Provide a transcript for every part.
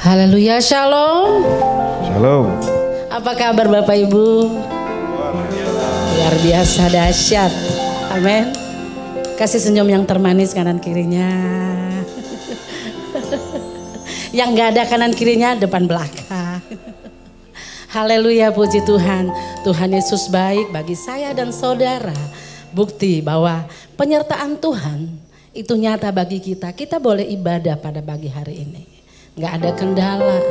Haleluya, shalom. Shalom. Apa kabar Bapak Ibu? Luar biasa dahsyat. Amin. Kasih senyum yang termanis kanan kirinya. Yang gak ada kanan kirinya, depan belakang. Haleluya, puji Tuhan. Tuhan Yesus baik bagi saya dan saudara. Bukti bahwa penyertaan Tuhan itu nyata bagi kita. Kita boleh ibadah pada pagi hari ini. Gak ada kendala.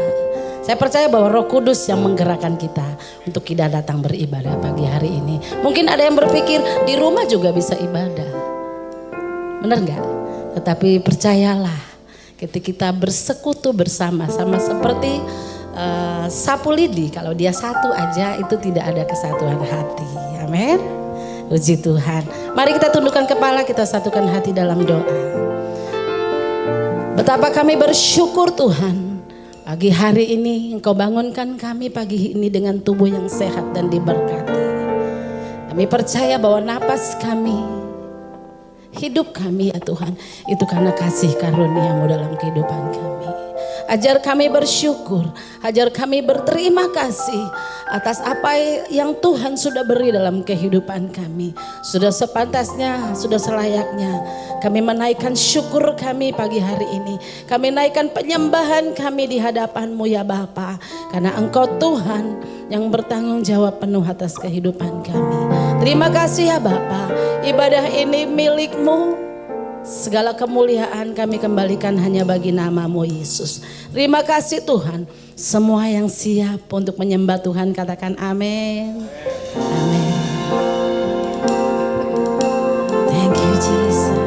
Saya percaya bahwa Roh Kudus yang menggerakkan kita untuk kita datang beribadah pagi hari ini. Mungkin ada yang berpikir di rumah juga bisa ibadah. Benar gak? Tetapi percayalah, ketika kita bersekutu bersama-sama seperti sapu lidi, kalau dia satu aja itu tidak ada kesatuan hati. Amin. Puji Tuhan. Mari kita tundukkan kepala, kita satukan hati dalam doa. Betapa kami bersyukur Tuhan, pagi hari ini Engkau bangunkan kami pagi ini dengan tubuh yang sehat dan diberkati. Kami percaya bahwa napas kami, hidup kami ya Tuhan, itu karena kasih karunia-Mu dalam kehidupan kami. Ajar kami bersyukur, ajar kami berterima kasih atas apa yang Tuhan sudah beri dalam kehidupan kami. Sudah sepantasnya, sudah selayaknya kami menaikkan syukur kami pagi hari ini. Kami naikkan penyembahan kami di hadapan-Mu ya Bapa. Karena Engkau Tuhan yang bertanggung jawab penuh atas kehidupan kami. Terima kasih ya Bapa, ibadah ini milik-Mu. Segala kemuliaan kami kembalikan hanya bagi nama-Mu Yesus. Terima kasih Tuhan. Semua yang siap untuk menyembah Tuhan katakan amin. Amin. Thank you Jesus.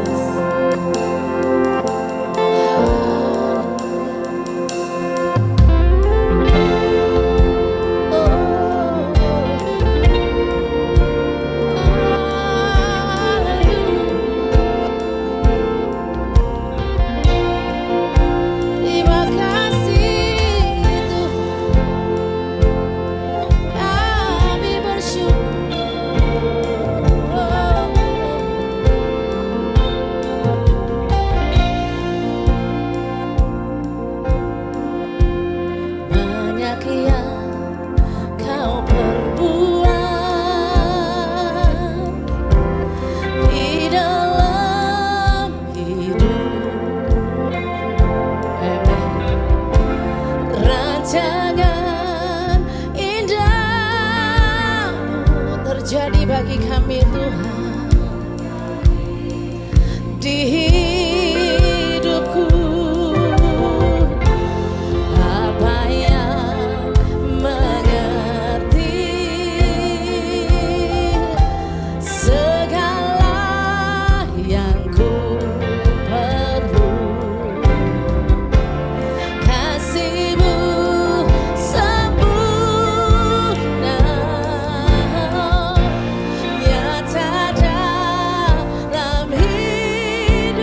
Jadi bagi kami Tuhan di hidupku, Bapa yang mengerti segala yang ku perlu. Kasih-Mu sempurna nyata dalam hidup.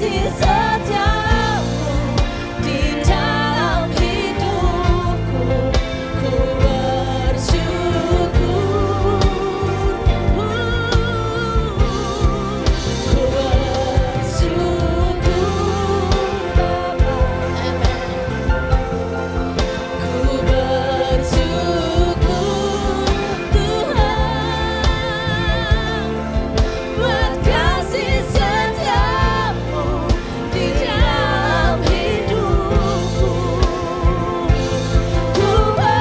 kasih setiamu di dalam hidupku, ku bersyukur, ku bersyukur Bapa, ku bersyukur Tuhan buat kasih setiamu di dalam hidupku, ku bersyukur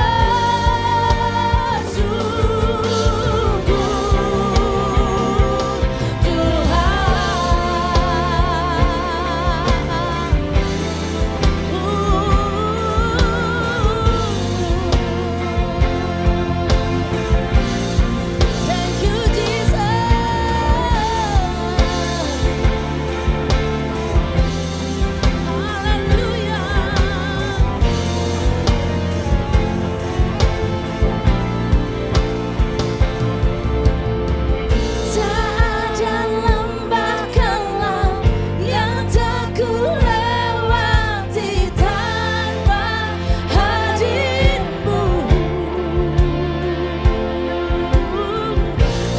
Tuhan. Thank you Jesus. Haleluya. Tak ada lembah kelam yang tak ku lewati tanpa hadirmu.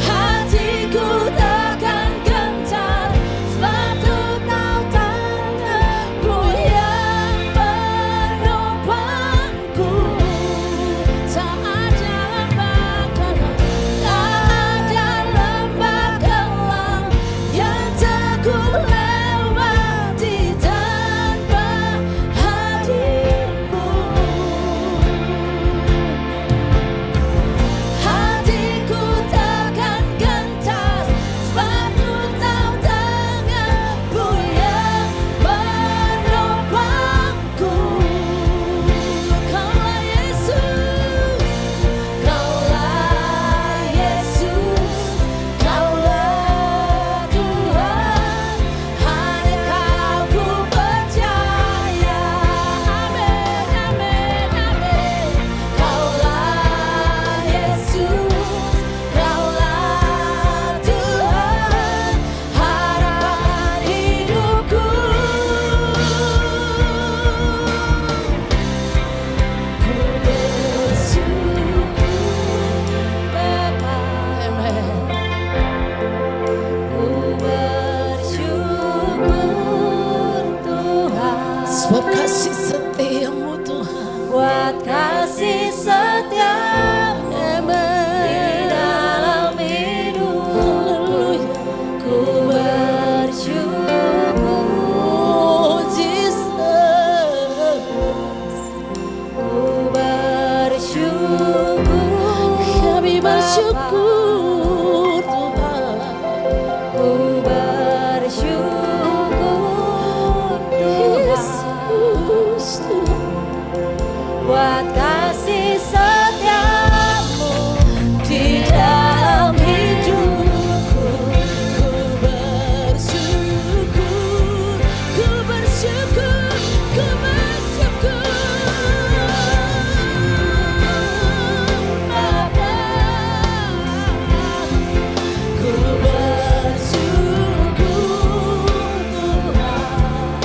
Hatiku takkan gentar sebab ku tahu tanganmu yang menopangku. Tak ada lembah kelam, tak ada lembah kelam yang tak ku lewati tanpa hadirmu. Hatiku takkan gentar sebab ku tahu tanganmu yang menopangku. Kaulah Yesus, kaulah Yesus, kaulah Tuhan, hanya Kau ku percaya. Amin, amin, amin. Kaulah Yesus, kaulah Tuhan, harapan hidupku. Ku bersyukur Bapa, ku bersyukur Tuhan Sebab kasih setiamu Tuhan. buat kasih setiamu di dalam hidupku, ku bersyukur. Oh Jesus, Ku bersyukur kami Bapa, bersyukur Tuhan. ku bersyukur Tuhan Yesus Tuhan. buat kasih setiamu di dalam hidupku, Ku bersyukur, ku bersyukur, ku bersyukur Bapa, ku bersyukur Tuhan.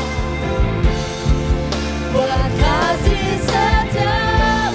buat kasih setiamu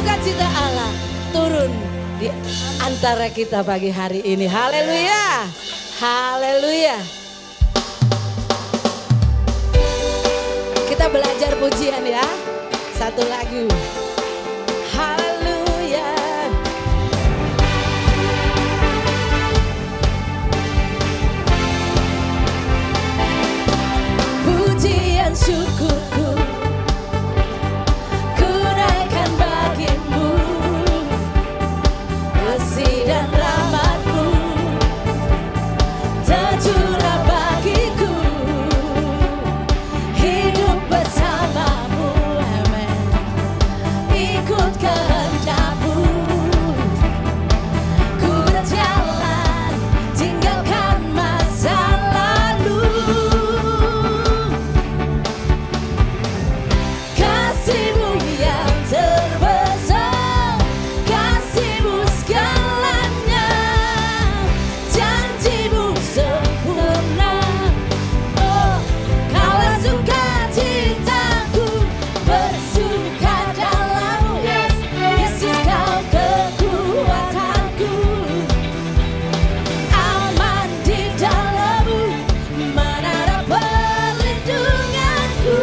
sukacita Allah turun di antara kita pagi hari ini. Haleluya. Haleluya. Kita belajar pujian ya. Satu lagu. Haleluya. Pujian syukurku ku naikkan bagimu, kasih dan rahmat-Mu tercurah bagiku, hidup bersama-Mu, amen, ikut kehendak-Mu, ku berjalan tinggalkan masa lalu, kasih-Mu yang terbesar, kasih-Mu segalanya, janji-Mu sempurna. Oh, Kaulah sukacitaku, bersuka dalam-Mu, Yesus Kau kekuatanku, aman di dalam-Mu, menara perlindunganku,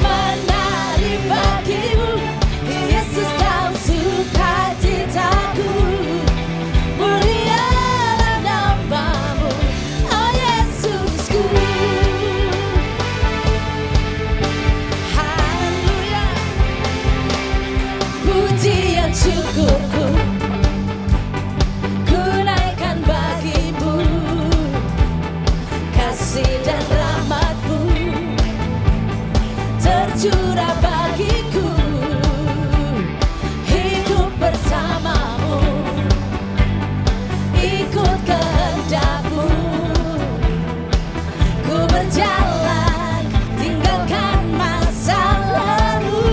menari bagimu, Yesus Kau sukacitaku, mulialah nama-Mu, oh Yesusku. Haleluya. Pujian syukurku ku naikkan bagimu, kasih dan rahmat-Mu tercurah bagiku, hidup bersama-Mu, ikut kehendak-Mu, ku berjalan tinggalkan masa lalu,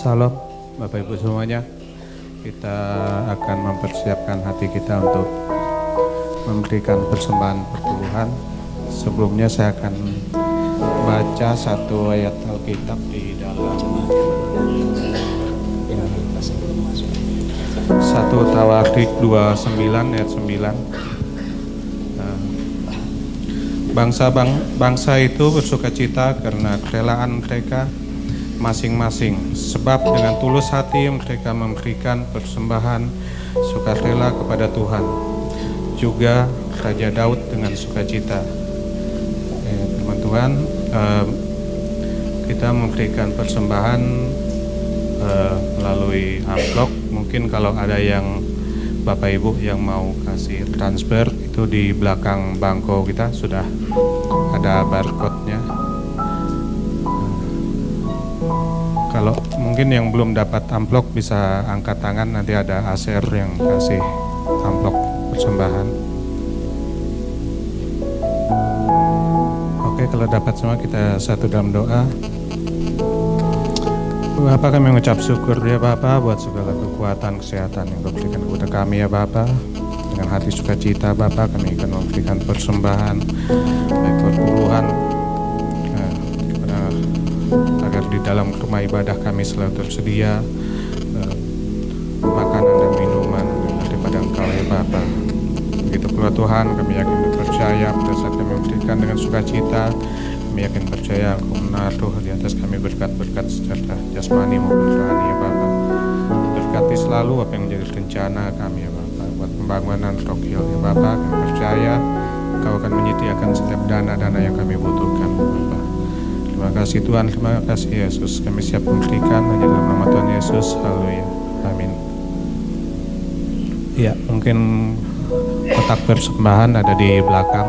Salam Bapak Ibu semuanya. Kita akan mempersiapkan hati kita untuk memberikan persembahan perpuluhan. Sebelumnya saya akan baca satu ayat Alkitab di dalam 1 Tawarik 29 ayat 9. Bangsa itu bersukacita karena kerelaan mereka masing-masing, sebab dengan tulus hati mereka memberikan persembahan sukarela kepada Tuhan. Juga Raja Daud dengan sukacita. Firman Tuhan, kita memberikan persembahan melalui amplop. Mungkin kalau ada yang Bapak Ibu yang mau kasih transfer, itu di belakang bangko kita sudah ada barcode-nya. Kalau mungkin yang belum dapat amplop bisa angkat tangan, nanti ada ASR yang kasih amplop persembahan. Oke, kalau dapat semua kita satu dalam doa. Bapak, kami mengucap syukur ya Bapak buat segala kekuatan, kesehatan yang Kau berikan kepada kami ya Bapak. Dengan hati sukacita Bapak kami akan memberikan persembahan baik perpuluhan agar di dalam rumah ibadah kami selalu tersedia makanan dan minuman daripada Engkau ya Bapa. Begitu pula Tuhan, kami yakin percaya pada saat kami memberikan dengan sukacita, kami yakin percaya Engkau menaruh di atas kami berkat-berkat secara jasmani maupun rohani ya Bapa. Berkati selalu apa yang menjadi rencana kami ya Bapa buat pembangunan Rock Hill ya Bapa. Kami percaya Engkau akan menyediakan setiap dana-dana yang kami butuhkan ya Bapa. Terima kasih Tuhan, terima kasih Yesus. Kami siap memberikan hanya dalam nama Tuhan Yesus. Haleluya. Amin. Ya, mungkin kotak persembahan ada di belakang.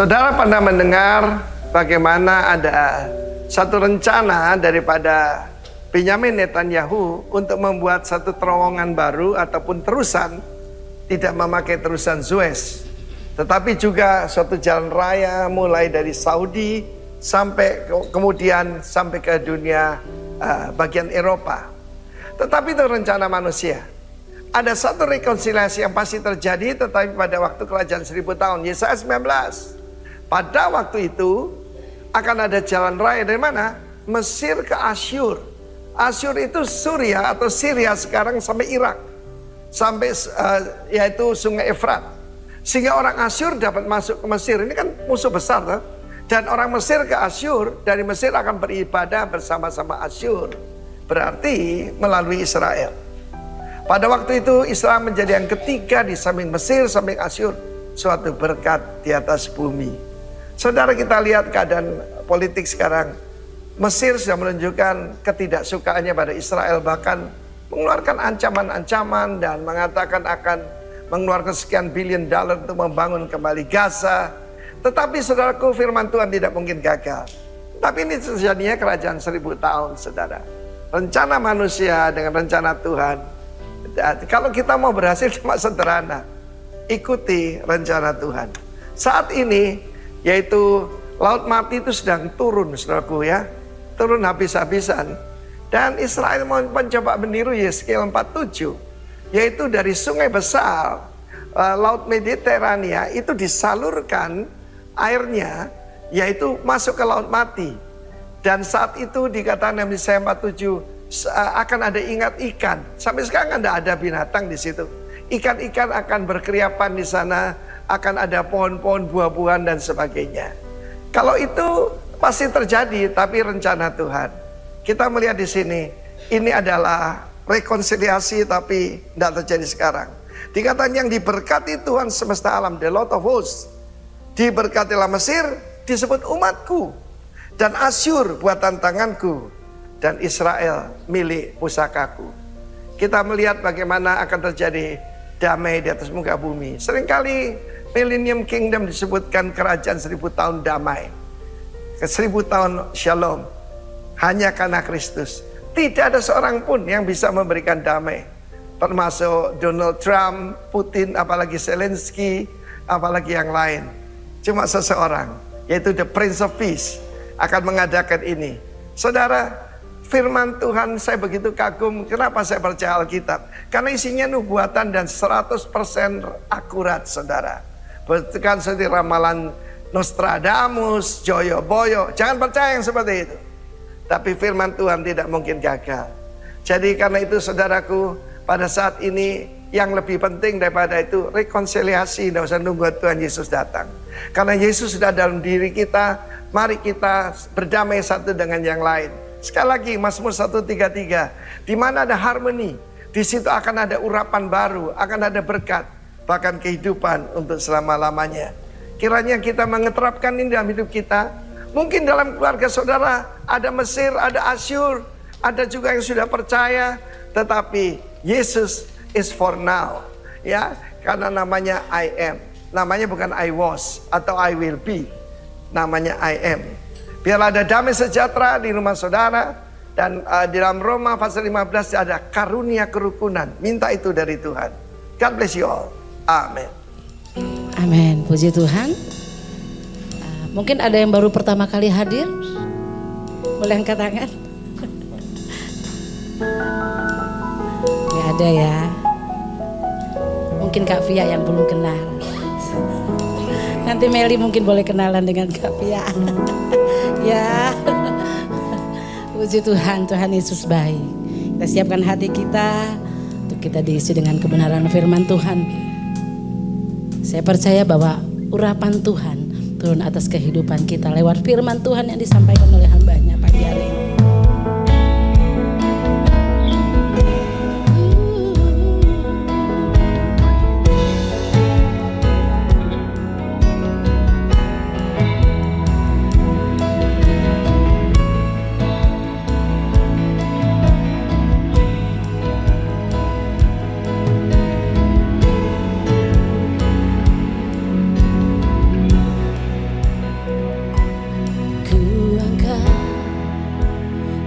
Saudara pernah mendengar bagaimana ada satu rencana daripada Benyamin Netanyahu untuk membuat satu terowongan baru ataupun terusan, tidak memakai terusan Suez, tetapi juga suatu jalan raya mulai dari Saudi sampai kemudian sampai ke dunia bagian Eropa. Tetapi itu rencana manusia. Ada satu rekonsiliasi yang pasti terjadi, tetapi pada waktu kerajaan 1000 tahun, Yesaya 19. Pada waktu itu akan ada jalan raya dari mana? Mesir ke Asyur. Asyur itu Suriah atau Syria sekarang sampai Irak. Sampai yaitu Sungai Efrat. Sehingga orang Asyur dapat masuk ke Mesir. Ini kan musuh besar tuh. Dan orang Mesir ke Asyur, dari Mesir akan beribadah bersama-sama Asyur. Berarti melalui Israel. Pada waktu itu Israel menjadi yang ketiga di samping Mesir, samping Asyur. Suatu berkat di atas bumi. Saudara, kita lihat keadaan politik sekarang. Mesir sudah menunjukkan ketidaksukaannya pada Israel, bahkan mengeluarkan ancaman-ancaman dan mengatakan akan mengeluarkan sekian billion dollar untuk membangun kembali Gaza. Tetapi saudaraku, firman Tuhan tidak mungkin gagal. Tapi ini sejatinya kerajaan 1000 tahun, saudara. Rencana manusia dengan rencana Tuhan. Kalau kita mau berhasil cuma sederhana. Ikuti rencana Tuhan. Saat ini, yaitu Laut Mati itu sedang turun, saudaraku ya. Turun habis-habisan. Dan Israel mau mencoba meniru Yeskiel 47. Yaitu dari sungai besar, Laut Mediterania itu disalurkan airnya, yaitu masuk ke Laut Mati. Dan saat itu dikatakan dalam Yesaya 47 akan ada ingat ikan. Sampai sekarang tidak ada binatang di situ. Ikan-ikan akan berkeriapan di sana, akan ada pohon-pohon, buah-buahan dan sebagainya. Kalau itu pasti terjadi, tapi rencana Tuhan. Kita melihat di sini, ini adalah rekonsiliasi tapi tidak terjadi sekarang. Dikatakan yang diberkati Tuhan semesta alam, the Lord of hosts. Diberkatilah Mesir, disebut umatku. Dan Asyur buatan tanganku. Dan Israel milik pusakaku. Kita melihat bagaimana akan terjadi damai di atas muka bumi. Seringkali Millennium Kingdom disebutkan kerajaan 1000 tahun damai. 1000 tahun shalom. Hanya karena Kristus. Tidak ada seorang pun yang bisa memberikan damai. Termasuk Donald Trump, Putin, apalagi Zelensky, apalagi yang lain. Cuma seseorang, yaitu the Prince of Peace, akan mengadakan ini. Saudara, firman Tuhan saya begitu kagum. Kenapa saya percaya Alkitab? Karena isinya nubuatan dan 100% akurat, saudara. Bukan seperti ramalan Nostradamus, Joyo-Boyo. Jangan percaya yang seperti itu. Tapi firman Tuhan tidak mungkin gagal. Jadi karena itu saudaraku, pada saat ini yang lebih penting daripada itu rekonsiliasi. Tidak usah nunggu Tuhan Yesus datang. Karena Yesus sudah dalam diri kita. Mari kita berdamai satu dengan yang lain. Sekali lagi Mazmur 133, di mana ada harmoni, di situ akan ada urapan baru, akan ada berkat, bahkan kehidupan untuk selama-lamanya. Kiranya kita mengeterapkan ini dalam hidup kita. Mungkin dalam keluarga saudara ada Mesir, ada Asyur, ada juga yang sudah percaya, tetapi Yesus is for now, ya, karena namanya I am, namanya bukan I was atau I will be, namanya I am. Biarlah ada damai sejahtera di rumah saudara. Dan di dalam Roma pasal 15 ada karunia kerukunan. Minta itu dari Tuhan. God bless you all. Amin. Amin. Puji Tuhan. Mungkin ada yang baru pertama kali hadir. Boleh angkat tangan? Gak ada ya. Mungkin Kak Fia yang belum kenal. Nanti Meli mungkin boleh kenalan dengan Kak Fia. Ya, puji Tuhan, Tuhan Yesus baik. Kita siapkan hati kita untuk kita diisi dengan kebenaran firman Tuhan. Saya percaya bahwa urapan Tuhan turun atas kehidupan kita lewat firman Tuhan yang disampaikan oleh hamba-Nya pagi hari ini.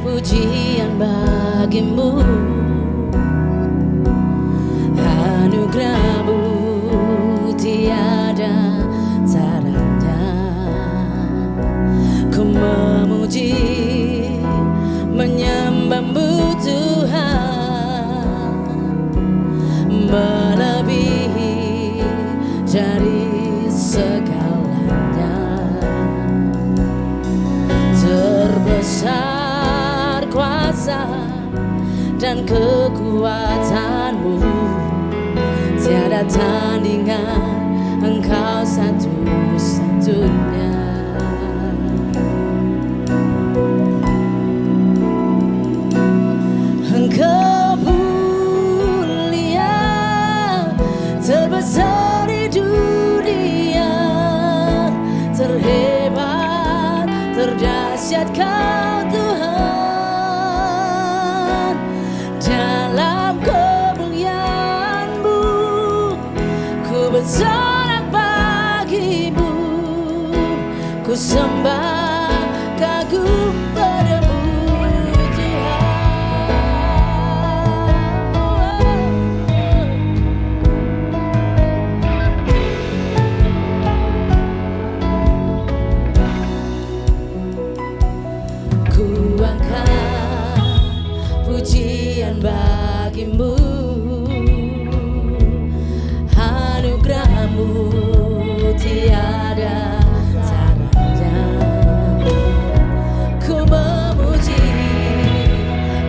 Pujian bagimu, anugerahmu tiada taranya. Ku memuji, menyembahmu Tuhan, melebihi dari segalanya. Terbesar kuasa dan kekuatanmu, tiada tandingan, Engkau satu-satunya. Engkau pulih dahsyat Kau Tuhan, dalam kemuliaan-Mu ku bersorak bagimu, ku sembah kagum padamu Tuhan. Ku angkat pujian bagimu, anugerah-Mu tiada taranya. Ku memuji,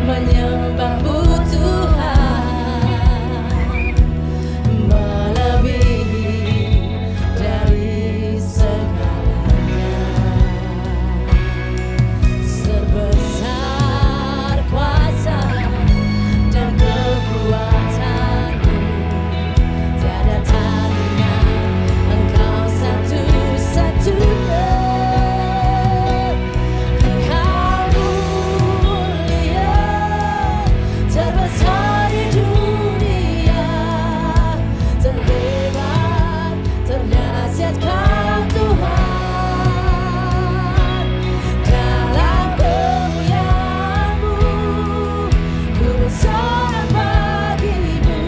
menyembah-Mu Tuhan, melebihi dari segalanya. Sebesar kuasa dan kekuatan-Mu, tiada tandingan, Engkau satu-satunya. Engkau mulia, terbesar di dunia, terhebat, terdahsyat Kau Tuhan. Dalam kemuliaan-Mu ku bersorak bagimu,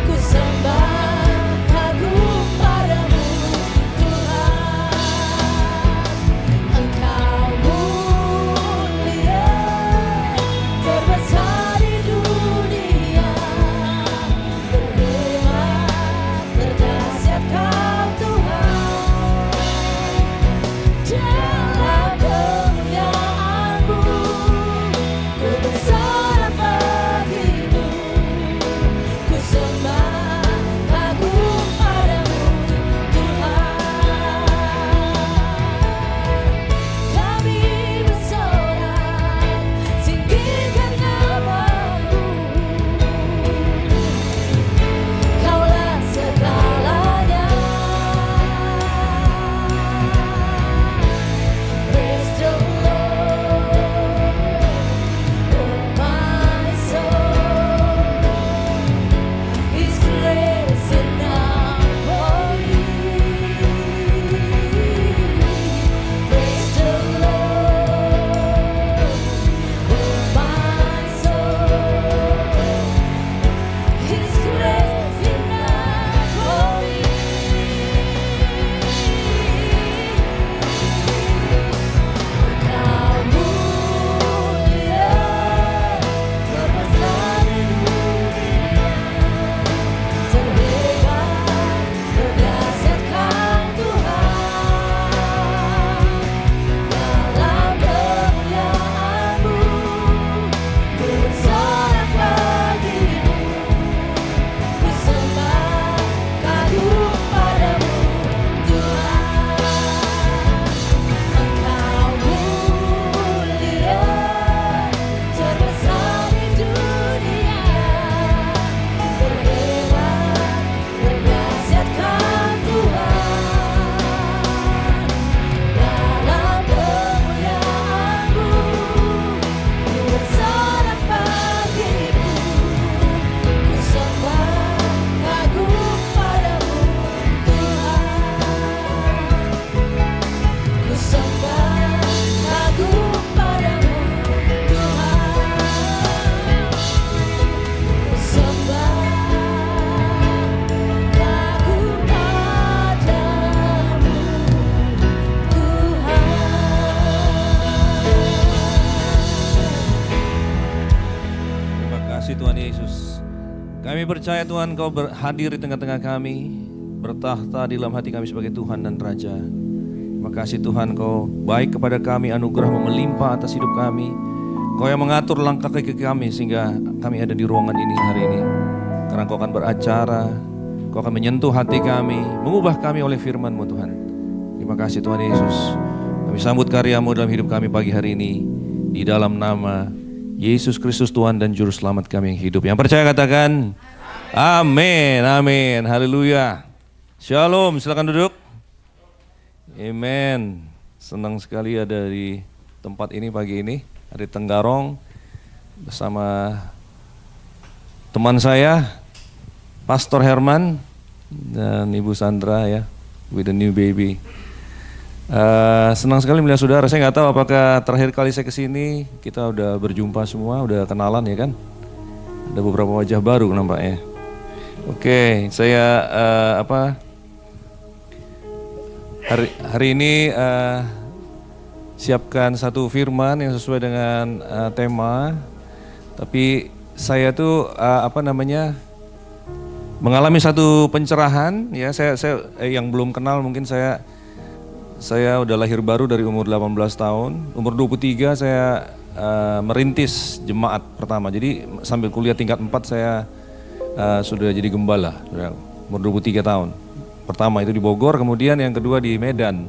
ku sembah kagum padamu Tuhan. Engkau mulia, terbesar di dunia, terhebat, terdahsyat Kau Tuhan. Dalam kemuliaan-Mu ku bersorak bagimu, ku sembah kagum padamu Tuhan. Kami bersorak tinggikan nama-Mu, Kaulah segalanya. Praise the Lord, oh my soul, His grace enough for me. Praise the Lord, oh my soul, His grace enough for me. Engkau mulia, terbesar di dunia, terhebat, terdahsyat Kau Tuhan. Dalam kemuliaan-Mu ku bersorak bagimu, ku sembah kagum padamu Tuhan. Engkau mulia, terbesar di dunia, terhebat, terdahsyat Kau Tuhan. Dalam kemuliaan-Mu ku bersorak bagimu, ku sembah kagum padamu Tuhan. Ku sembah kagum padamu Tuhan. Ku sembah kagum padamu Tuhan. Terima kasih Tuhan Yesus. Kami percaya Tuhan Kau hadir di tengah-tengah kami, bertahta di dalam hati kami sebagai Tuhan dan Raja. Terima kasih Tuhan Kau baik kepada kami, anugerah-Mu melimpah atas hidup kami. Kau yang mengatur langkah kaki kami sehingga kami ada di ruangan ini hari ini. Karena Kau akan beracara, Kau akan menyentuh hati kami, mengubah kami oleh firman-Mu Tuhan. Terima kasih Tuhan Yesus. Kami sambut karya-Mu dalam hidup kami pagi hari ini. Di dalam nama Yesus Kristus Tuhan dan Juru Selamat kami yang hidup. Yang percaya katakan amin, amin, haleluya. Shalom, silakan duduk. Amen. Senang sekali ada di tempat ini pagi ini, ada di Tenggarong bersama teman saya, Pastor Herman dan Ibu Sandra ya, with the new baby. Senang sekali melihat saudara. Saya nggak tahu apakah terakhir kali saya kesini kita udah berjumpa semua, udah kenalan ya kan? Ada beberapa wajah baru nampaknya. Oke, saya hari ini siapkan satu firman yang sesuai dengan tema. Tapi saya tuh mengalami satu pencerahan ya. Saya yang belum kenal mungkin saya udah lahir baru dari umur 18 tahun. Umur 23 saya merintis jemaat pertama. Jadi sambil kuliah tingkat 4 saya sudah jadi gembala, umur 23 tahun. Pertama itu di Bogor, kemudian yang kedua di Medan,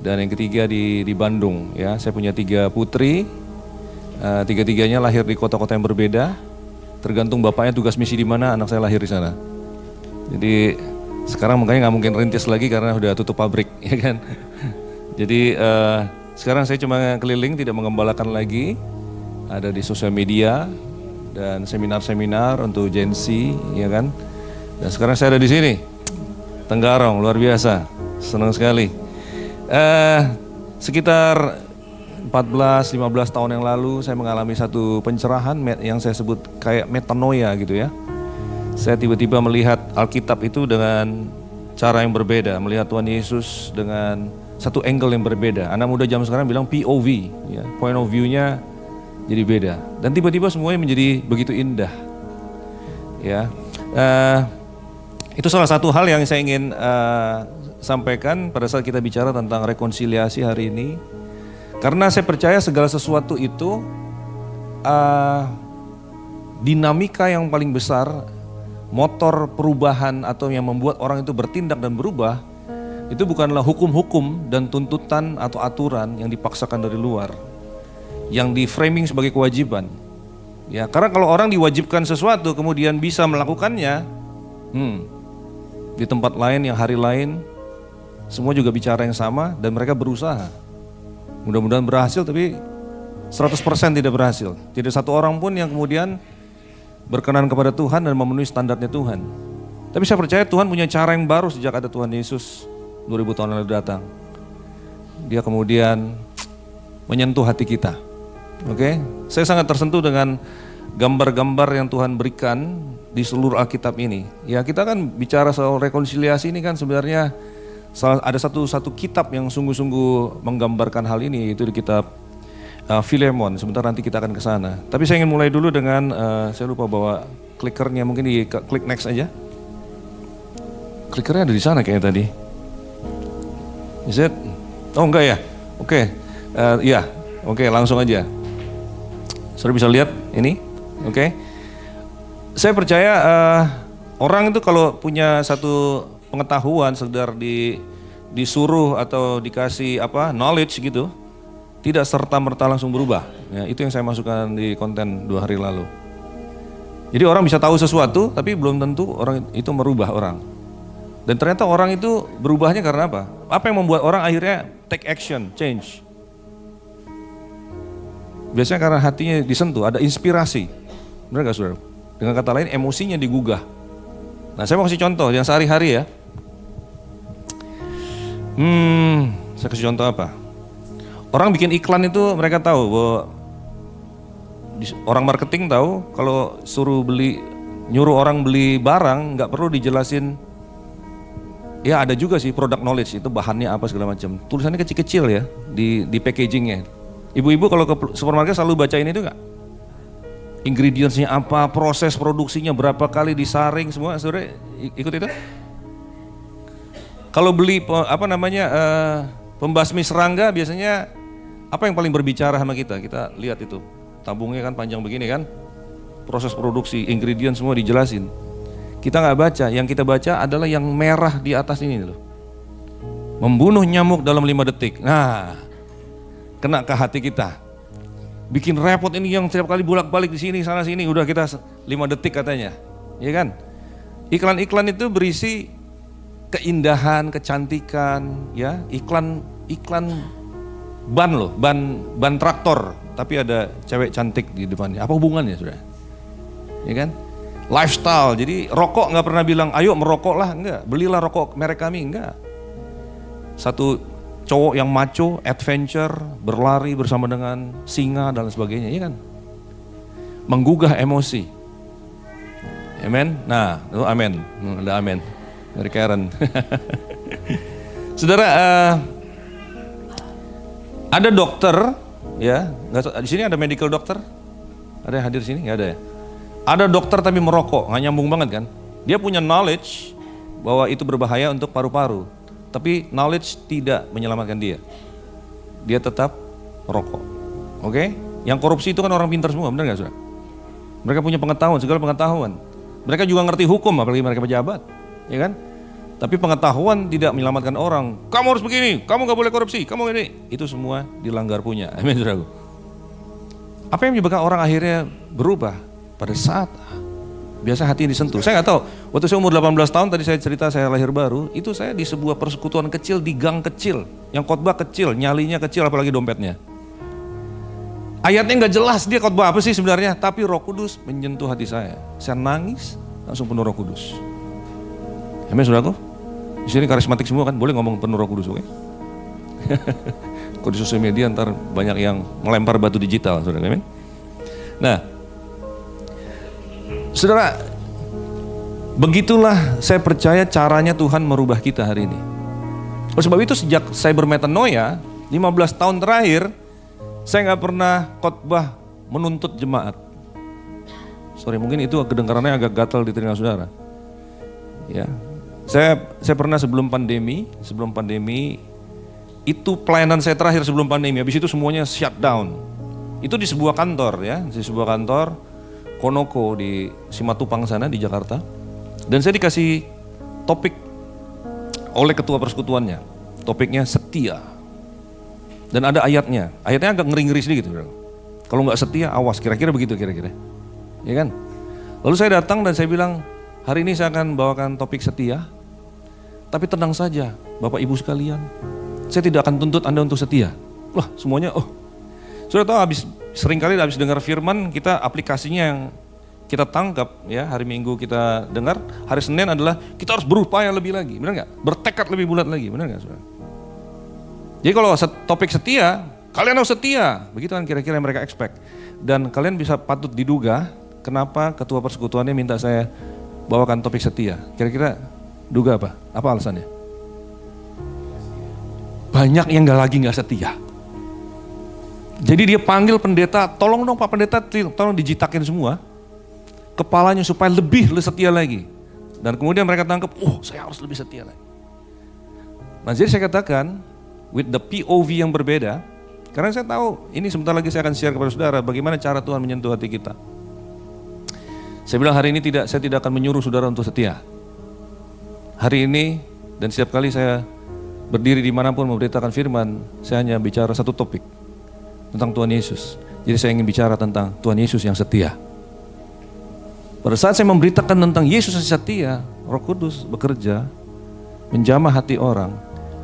dan yang ketiga di Bandung. Ya, saya punya 3 putri, tiga-tiganya lahir di kota-kota yang berbeda. Tergantung bapaknya tugas misi di mana, anak saya lahir di sana. Jadi sekarang makanya nggak mungkin rintis lagi karena udah tutup pabrik, ya kan. Jadi sekarang saya cuma keliling, tidak mengembalakan lagi, ada di sosial media dan seminar-seminar untuk Gen Z, ya kan. Dan sekarang saya ada di sini, Tenggarong, luar biasa, senang sekali. Sekitar 14-15 tahun yang lalu saya mengalami satu pencerahan yang saya sebut kayak metanoia gitu ya. Saya tiba-tiba melihat Alkitab itu dengan cara yang berbeda, melihat Tuhan Yesus dengan satu angle yang berbeda. Anak muda zaman sekarang bilang POV, ya, point of view-nya jadi beda, dan tiba-tiba semuanya menjadi begitu indah. Ya, itu salah satu hal yang saya ingin sampaikan pada saat kita bicara tentang rekonsiliasi hari ini, karena saya percaya segala sesuatu itu dinamika yang paling besar, motor perubahan atau yang membuat orang itu bertindak dan berubah, itu bukanlah hukum-hukum dan tuntutan atau aturan yang dipaksakan dari luar, yang di framing sebagai kewajiban. Ya, karena kalau orang diwajibkan sesuatu kemudian bisa melakukannya, di tempat lain yang hari lain semua juga bicara yang sama dan mereka berusaha. Mudah-mudahan berhasil, tapi 100% tidak berhasil. Tidak satu orang pun yang kemudian berkenan kepada Tuhan dan memenuhi standarnya Tuhan. Tapi saya percaya Tuhan punya cara yang baru sejak ada Tuhan Yesus 2000 tahun lalu datang. Dia kemudian menyentuh hati kita. Oke, saya sangat tersentuh dengan gambar-gambar yang Tuhan berikan di seluruh Alkitab ini. Ya, kita kan bicara soal rekonsiliasi ini kan sebenarnya ada satu kitab yang sungguh-sungguh menggambarkan hal ini, yaitu di kitab Filemon. Sebentar nanti kita akan ke sana. Tapi saya ingin mulai dulu dengan saya lupa bawa klikernya, mungkin di klik next aja. Klikernya ada di sana kayaknya tadi. Is it? Oh enggak ya? Oke. Iya. Oke, langsung aja. Saudara bisa lihat ini? Oke. Saya percaya orang itu kalau punya satu pengetahuan, sekedar disuruh atau dikasih knowledge gitu, tidak serta-merta langsung berubah. Ya, itu yang saya masukkan di konten 2 hari lalu. Jadi orang bisa tahu sesuatu, tapi belum tentu orang itu merubah orang. Dan ternyata orang itu berubahnya karena apa? Apa yang membuat orang akhirnya take action, change? Biasanya karena hatinya disentuh, ada inspirasi. Benar gak saudara? Dengan kata lain, emosinya digugah. Nah, saya mau kasih contoh yang sehari-hari ya. Saya kasih contoh apa? Orang bikin iklan itu mereka tahu bahwa orang marketing tahu kalau nyuruh orang beli barang nggak perlu dijelasin. Ya ada juga sih product knowledge, itu bahannya apa segala macam. Tulisannya kecil-kecil ya di packagingnya. Ibu-ibu kalau ke supermarket selalu bacain itu nggak? Ingredientsnya apa, proses produksinya berapa kali disaring, semua saudara ikut itu? Kalau beli pembasmi serangga biasanya apa yang paling berbicara sama kita? Kita lihat itu, tabungnya kan panjang begini kan, proses produksi, ingredient semua dijelasin. Kita nggak baca, yang kita baca adalah yang merah di atas ini loh. Membunuh nyamuk dalam 5 detik. Nah, kena ke hati kita. Bikin repot ini yang setiap kali bolak-balik di sini sana sini, udah kita 5 detik katanya. Ya kan? Iklan-iklan itu berisi keindahan, kecantikan, ya, iklan iklan ban loh, ban traktor, tapi ada cewek cantik di depannya. Apa hubungannya, Saudara? Ya kan? Lifestyle, jadi rokok nggak pernah bilang, ayo merokok lah, enggak. Belilah rokok merek kami, enggak. Satu cowok yang macho, adventure, berlari bersama dengan singa dan sebagainya, ya kan? Menggugah emosi. Amen. Nah, itu amen. Ada amen dari Karen. Saudara, ada dokter, ya, di sini ada medical dokter. Ada yang hadir di sini? Nggak ada ya? Ada dokter tapi merokok, nggak nyambung banget kan? Dia punya knowledge bahwa itu berbahaya untuk paru-paru, tapi knowledge tidak menyelamatkan dia. Dia tetap merokok. Oke? Yang korupsi itu kan orang pintar semua, benar nggak, Saudara? Mereka punya pengetahuan, segala pengetahuan. Mereka juga ngerti hukum, apalagi mereka pejabat, ya kan? Tapi pengetahuan tidak menyelamatkan orang. Kamu harus begini, kamu nggak boleh korupsi, kamu ini. Itu semua dilanggar punya. Amin, Saudara. Apa yang menyebabkan orang akhirnya berubah? Pada saat biasa hati yang disentuh. Saya nggak tahu, waktu saya umur 18 tahun, tadi saya cerita saya lahir baru, itu saya di sebuah persekutuan kecil, di gang kecil, yang khotbah kecil, nyalinya kecil, apalagi dompetnya. Ayatnya nggak jelas dia khotbah apa sih sebenarnya, tapi Roh Kudus menyentuh hati saya. Saya nangis, langsung penuh Roh Kudus. Amin, saudaraku. Di sini karismatik semua kan, boleh ngomong penuh Roh Kudus, oke? Kalau di sosial media ntar banyak yang melempar batu digital, saudara. Amin. Nah, saudara, begitulah saya percaya caranya Tuhan merubah kita hari ini. Oleh sebab itu sejak saya bermetanoia, 15 tahun terakhir, saya nggak pernah khotbah menuntut jemaat. Sorry, mungkin itu kedengarannya agak gatal di telinga saudara. Ya, saya pernah sebelum pandemi, itu pelayanan saya terakhir sebelum pandemi. Habis itu semuanya shutdown. Itu di sebuah kantor ya, di sebuah kantor Konoko di Simatupang sana di Jakarta. Dan saya dikasih topik oleh ketua persekutuannya. Topiknya setia. Dan ada ayatnya. Ayatnya agak ngeri-ngeri sedikit. Kalau nggak setia, awas. Kira-kira begitu kira-kira. Ya kan? Lalu saya datang dan saya bilang, hari ini saya akan bawakan topik setia. Tapi tenang saja, Bapak Ibu sekalian. Saya tidak akan tuntut Anda untuk setia. Wah, semuanya, sudah tahu seringkali habis dengar firman, kita aplikasinya yang kita tangkap ya, hari Minggu kita dengar, hari Senin adalah kita harus berupaya lebih lagi, benar nggak? Bertekad lebih bulat lagi, benar nggak, saudara? Jadi kalau topik setia, kalian harus setia, begitu kan kira-kira yang mereka expect. Dan kalian bisa patut diduga kenapa ketua persekutuannya minta saya bawakan topik setia. Kira-kira duga apa? Apa alasannya? Banyak yang nggak setia. Jadi dia panggil pendeta, tolong dong Pak Pendeta, tolong dijitakin semua kepalanya supaya lebih setia lagi. Dan kemudian mereka tangkap, saya harus lebih setia lagi. Nah, jadi saya katakan, with the POV yang berbeda, karena saya tahu ini sebentar lagi saya akan share kepada saudara bagaimana cara Tuhan menyentuh hati kita. Saya bilang hari ini saya tidak akan menyuruh saudara untuk setia. Hari ini dan setiap kali saya berdiri dimanapun memberitakan firman, saya hanya bicara satu topik. Tentang Tuhan Yesus. Jadi saya ingin bicara tentang Tuhan Yesus yang setia. Pada saat saya memberitakan tentang Yesus yang setia, Roh Kudus bekerja menjamah hati orang,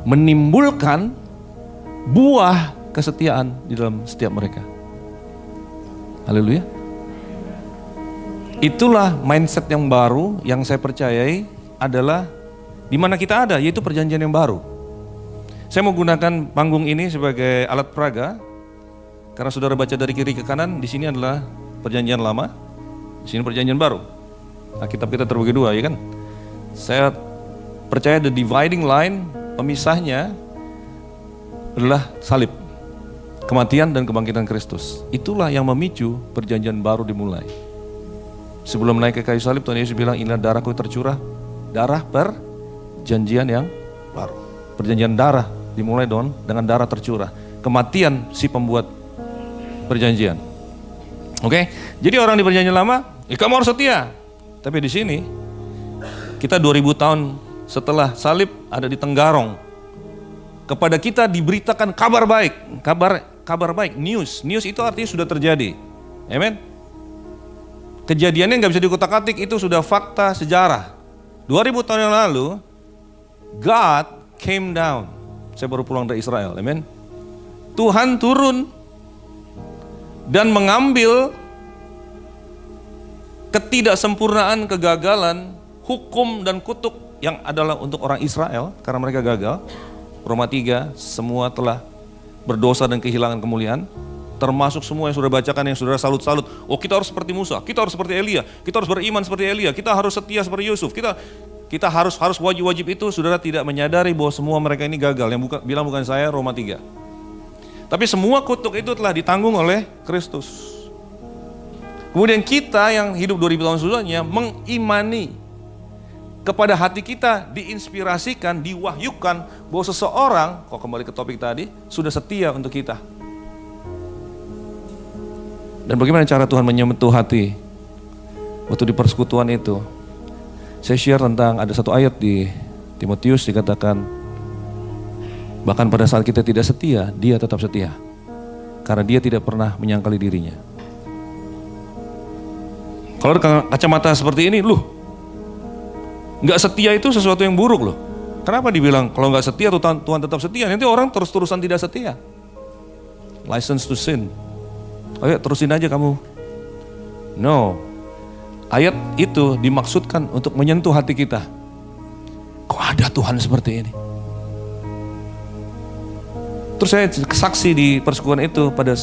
menimbulkan buah kesetiaan di dalam setiap mereka. Haleluya. Itulah mindset yang baru yang saya percayai adalah di mana kita ada, yaitu perjanjian yang baru. Saya mau gunakan panggung ini sebagai alat peraga. Karena saudara baca dari kiri ke kanan, di sini adalah perjanjian lama, di sini perjanjian baru. Alkitab kita terbagi dua, ya kan? Saya percaya the dividing line, pemisahnya adalah salib, kematian dan kebangkitan Kristus. Itulah yang memicu perjanjian baru dimulai. Sebelum naik ke kayu salib, Tuhan Yesus bilang, inilah darahku tercurah, darah perjanjian yang baru. Perjanjian darah dimulai dengan darah tercurah. Kematian si pembuat perjanjian. Oke? Jadi orang di perjanjian lama, kamu harus setia. Tapi di sini kita 2000 tahun setelah salib ada di Tenggarong. Kepada kita diberitakan kabar baik, kabar baik, news. News itu artinya sudah terjadi. Amen. Kejadiannya nggak bisa dikutak-atik, itu sudah fakta sejarah. 2000 tahun yang lalu God came down. Saya baru pulang dari Israel, amin. Tuhan turun dan mengambil ketidaksempurnaan, kegagalan, hukum dan kutuk yang adalah untuk orang Israel karena mereka gagal. Roma 3, semua telah berdosa dan kehilangan kemuliaan. Termasuk semua yang sudah bacakan, yang sudah salut-salut. Oh, kita harus seperti Musa, kita harus seperti Elia, kita harus beriman seperti Elia, kita harus setia seperti Yusuf, kita harus wajib-wajib itu. Saudara tidak menyadari bahwa semua mereka ini gagal. Yang bilang bukan saya, Roma 3. Tapi semua kutuk itu telah ditanggung oleh Kristus. Kemudian kita yang hidup 2000 tahun sebelumnya mengimani kepada hati kita, diinspirasikan, diwahyukan bahwa seseorang, kok kembali ke topik tadi, sudah setia untuk kita. Dan bagaimana cara Tuhan menyentuh hati waktu di persekutuan itu? Saya share tentang ada satu ayat di Timotius dikatakan, bahkan pada saat kita tidak setia, dia tetap setia. Karena dia tidak pernah menyangkali dirinya. Kalau kacamata seperti ini, nggak setia itu sesuatu yang buruk loh. Kenapa dibilang kalau nggak setia Tuhan tetap setia? Nanti orang terus-terusan tidak setia. License to sin. Ayo terusin aja kamu. No. Ayat itu dimaksudkan untuk menyentuh hati kita. Kok ada Tuhan seperti ini? Terus saya saksi di persekutuan itu pada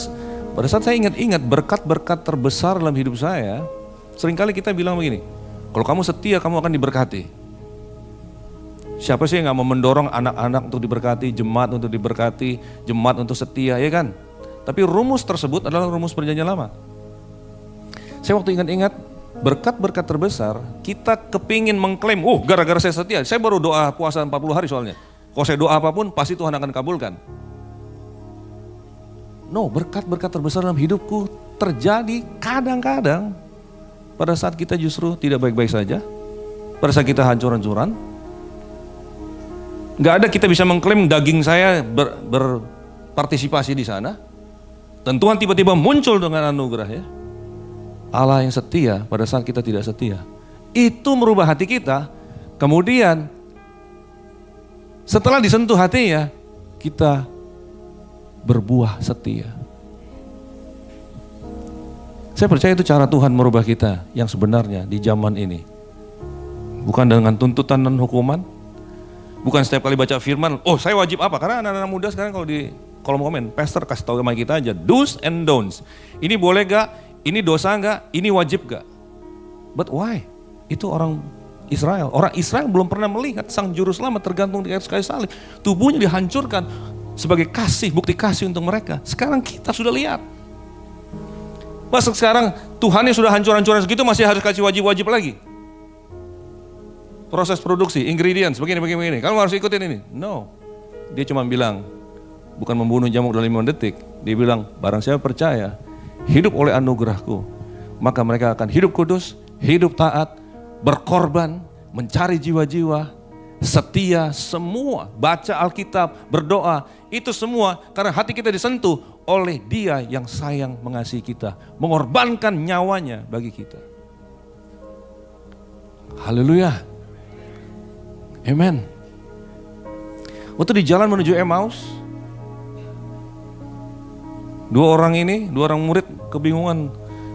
saat saya ingat berkat-berkat terbesar dalam hidup saya. Seringkali kita bilang begini, kalau kamu setia kamu akan diberkati. Siapa sih yang gak mau mendorong anak-anak untuk diberkati, jemaat untuk diberkati, jemaat untuk setia, ya kan? Tapi rumus tersebut adalah rumus perjanjian lama. Saya waktu ingat-ingat, berkat-berkat terbesar, kita kepingin mengklaim, gara-gara saya setia, saya baru doa puasa 40 hari soalnya. Kalau saya doa apapun, pasti Tuhan akan kabulkan. No, berkat-berkat terbesar dalam hidupku terjadi kadang-kadang pada saat kita justru tidak baik-baik saja, pada saat kita hancur-hancuran. Gak ada kita bisa mengklaim daging saya berpartisipasi di sana. Dan Tuhan tiba-tiba muncul dengan anugerah ya. Allah yang setia pada saat kita tidak setia. Itu merubah hati kita. Kemudian setelah disentuh hatinya, kita berbuah setia. Saya percaya itu cara Tuhan merubah kita yang sebenarnya di zaman ini. Bukan dengan tuntutan dan hukuman. Bukan setiap kali baca firman, saya wajib apa? Karena anak-anak muda sekarang kalau di kolom komen, pastor kasih tahu sama kita aja, do's and don'ts. Ini boleh gak? Ini dosa gak? Ini wajib gak? But why? Itu orang Israel. Orang Israel belum pernah melihat Sang Juru Selamat tergantung di kayu salib. Tubuhnya dihancurkan sebagai kasih, bukti kasih untuk mereka. Sekarang kita sudah lihat. Masa sekarang Tuhan yang sudah hancur-hancuran segitu masih harus kasih wajib-wajib lagi? Proses produksi, ingredients, begini. Kamu harus ikutin ini. No. Dia cuma bilang, bukan membunuh nyamuk dalam 5 detik. Dia bilang, barang siapa percaya, hidup oleh anugerahku, maka mereka akan hidup kudus, hidup taat, berkorban, mencari jiwa-jiwa, setia, semua. Baca Alkitab, berdoa, itu semua karena hati kita disentuh oleh Dia yang sayang mengasihi kita, mengorbankan nyawanya bagi kita. Haleluya. Amen. Waktu di jalan menuju Emmaus, dua orang murid kebingungan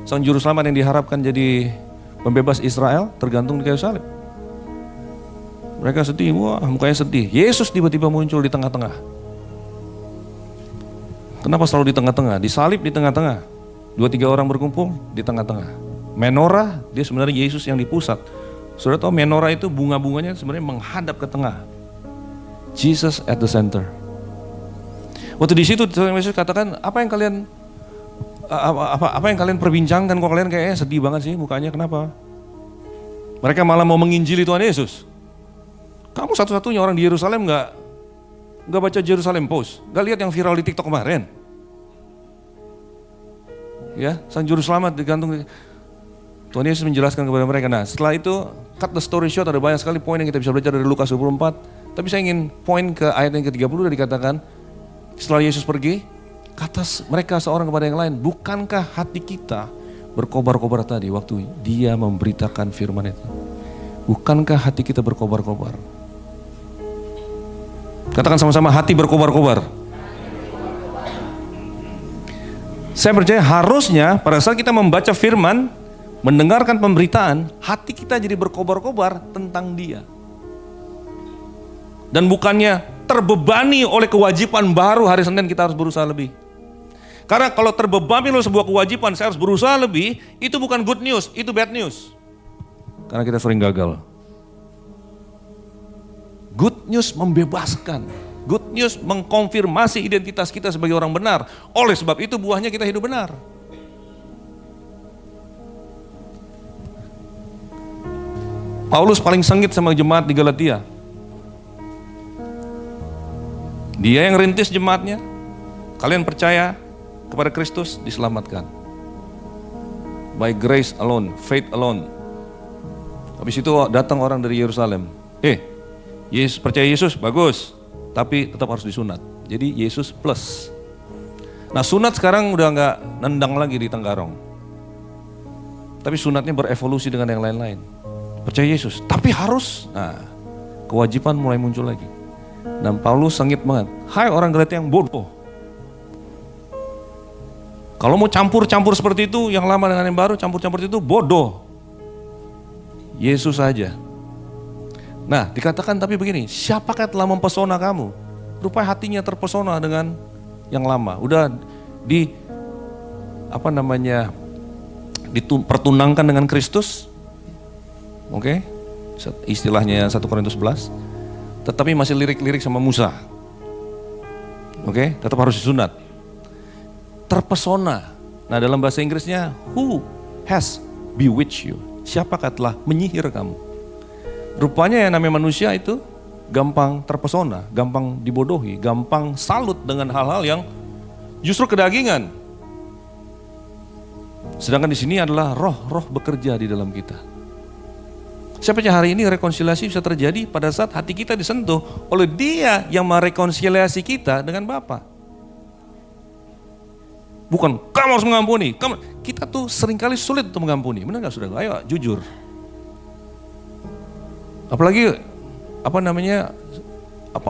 Sang Juru Selamat yang diharapkan jadi pembebas Israel tergantung di kayu salib. Mereka sedih, mukanya sedih. Yesus tiba-tiba muncul di tengah-tengah. Kenapa selalu di tengah-tengah? Disalib di tengah-tengah. 2-3 orang berkumpul di tengah-tengah. Menorah, dia sebenarnya Yesus yang di pusat. Saudara tahu menorah itu bunga-bunganya sebenarnya menghadap ke tengah. Jesus at the center. Waktu di situ Yesus katakan, apa yang kalian perbincangkan, kok kalian kayaknya sedih banget sih mukanya, kenapa? Mereka malah mau menginjili Tuhan Yesus. Kamu satu-satunya orang di Yerusalem nggak baca Jerusalem Post, nggak lihat yang viral di TikTok kemarin. Ya, Sang Juru Selamat digantung. Tuhan Yesus menjelaskan kepada mereka. Nah, setelah itu cut the story short, ada banyak sekali poin yang kita bisa belajar dari Lukas 24. Tapi saya ingin poin ke ayat yang ke-30 dan dikatakan, setelah Yesus pergi, kata mereka seorang kepada yang lain, bukankah hati kita berkobar-kobar tadi waktu Dia memberitakan firman itu? Bukankah hati kita berkobar-kobar? Katakan sama-sama, hati berkobar-kobar. Saya percaya harusnya pada saat kita membaca firman, mendengarkan pemberitaan, hati kita jadi berkobar-kobar tentang Dia. Dan bukannya terbebani oleh kewajiban baru hari Senin kita harus berusaha lebih. Karena kalau terbebani oleh sebuah kewajiban saya harus berusaha lebih, itu bukan good news, itu bad news. Karena kita sering gagal. Good news membebaskan. Good news mengkonfirmasi identitas kita sebagai orang benar. Oleh sebab itu buahnya kita hidup benar. Paulus paling sengit sama jemaat di Galatia. Dia yang rintis jemaatnya. Kalian percaya kepada Kristus, diselamatkan. By grace alone, faith alone. Habis itu datang orang dari Yerusalem. Yesus, percaya Yesus, bagus. Tapi tetap harus disunat. Jadi Yesus plus. Nah sunat sekarang udah gak nendang lagi di Tenggarong. Tapi sunatnya berevolusi dengan yang lain-lain. Percaya Yesus, tapi harus. Nah kewajiban mulai muncul lagi. Dan Paulus sengit banget. Hai orang Galatia yang bodoh. Kalau mau campur-campur seperti itu, yang lama dengan yang baru, campur-campur itu bodoh. Yesus saja. Nah dikatakan tapi begini, siapakah telah mempesona kamu? Rupanya hatinya terpesona dengan yang lama. Udah dipertunangkan dengan Kristus. Oke, istilahnya 1 Korintus 11. Tetapi masih lirik-lirik sama Musa. Oke, tetap harus disunat. Terpesona. Nah dalam bahasa Inggrisnya, who has bewitched you? Siapakah telah menyihir kamu? Rupanya yang namanya manusia itu gampang terpesona, gampang dibodohi, gampang salut dengan hal-hal yang justru kedagingan. Sedangkan di sini adalah roh bekerja di dalam kita. Saya percaya hari ini rekonsiliasi bisa terjadi pada saat hati kita disentuh oleh Dia yang merekonsiliasi kita dengan Bapa. Bukan kamu harus mengampuni. Kita tuh seringkali sulit untuk mengampuni. Benar gak saudara? Ayo jujur. Apalagi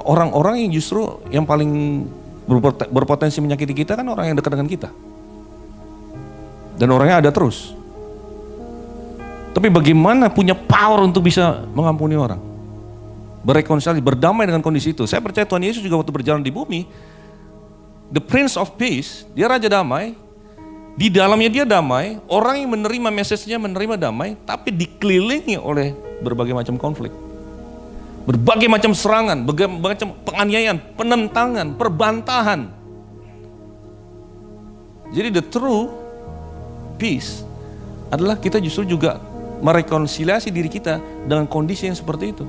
orang-orang yang justru yang paling berpotensi menyakiti kita kan orang yang dekat dengan kita. Dan orangnya ada terus. Tapi bagaimana punya power untuk bisa mengampuni orang? Berrekonsiliasi, berdamai dengan kondisi itu. Saya percaya Tuhan Yesus juga waktu berjalan di bumi, the Prince of Peace, dia Raja Damai, di dalamnya dia damai, orang yang menerima message-nya menerima damai, tapi dikelilingi oleh berbagai macam konflik. Berbagai macam serangan, berbagai macam penganiayaan, penentangan, perbantahan. Jadi the true peace adalah kita justru juga merekonsiliasi diri kita dengan kondisi yang seperti itu.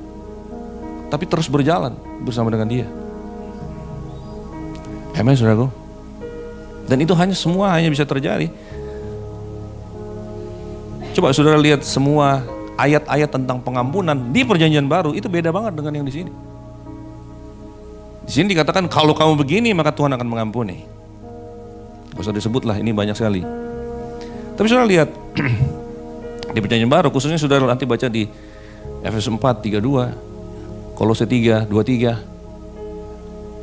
Tapi terus berjalan bersama dengan Dia. Amen saudaraku. Dan itu hanya bisa terjadi. Coba saudara lihat semua ayat-ayat tentang pengampunan di Perjanjian Baru itu beda banget dengan yang di sini. Di sini dikatakan kalau kamu begini maka Tuhan akan mengampuni. Gak usah disebut lah, ini banyak sekali. Tapi saudara lihat di Perjanjian Baru, khususnya saudara nanti baca di Efesus 4:32, Kolose 3:23,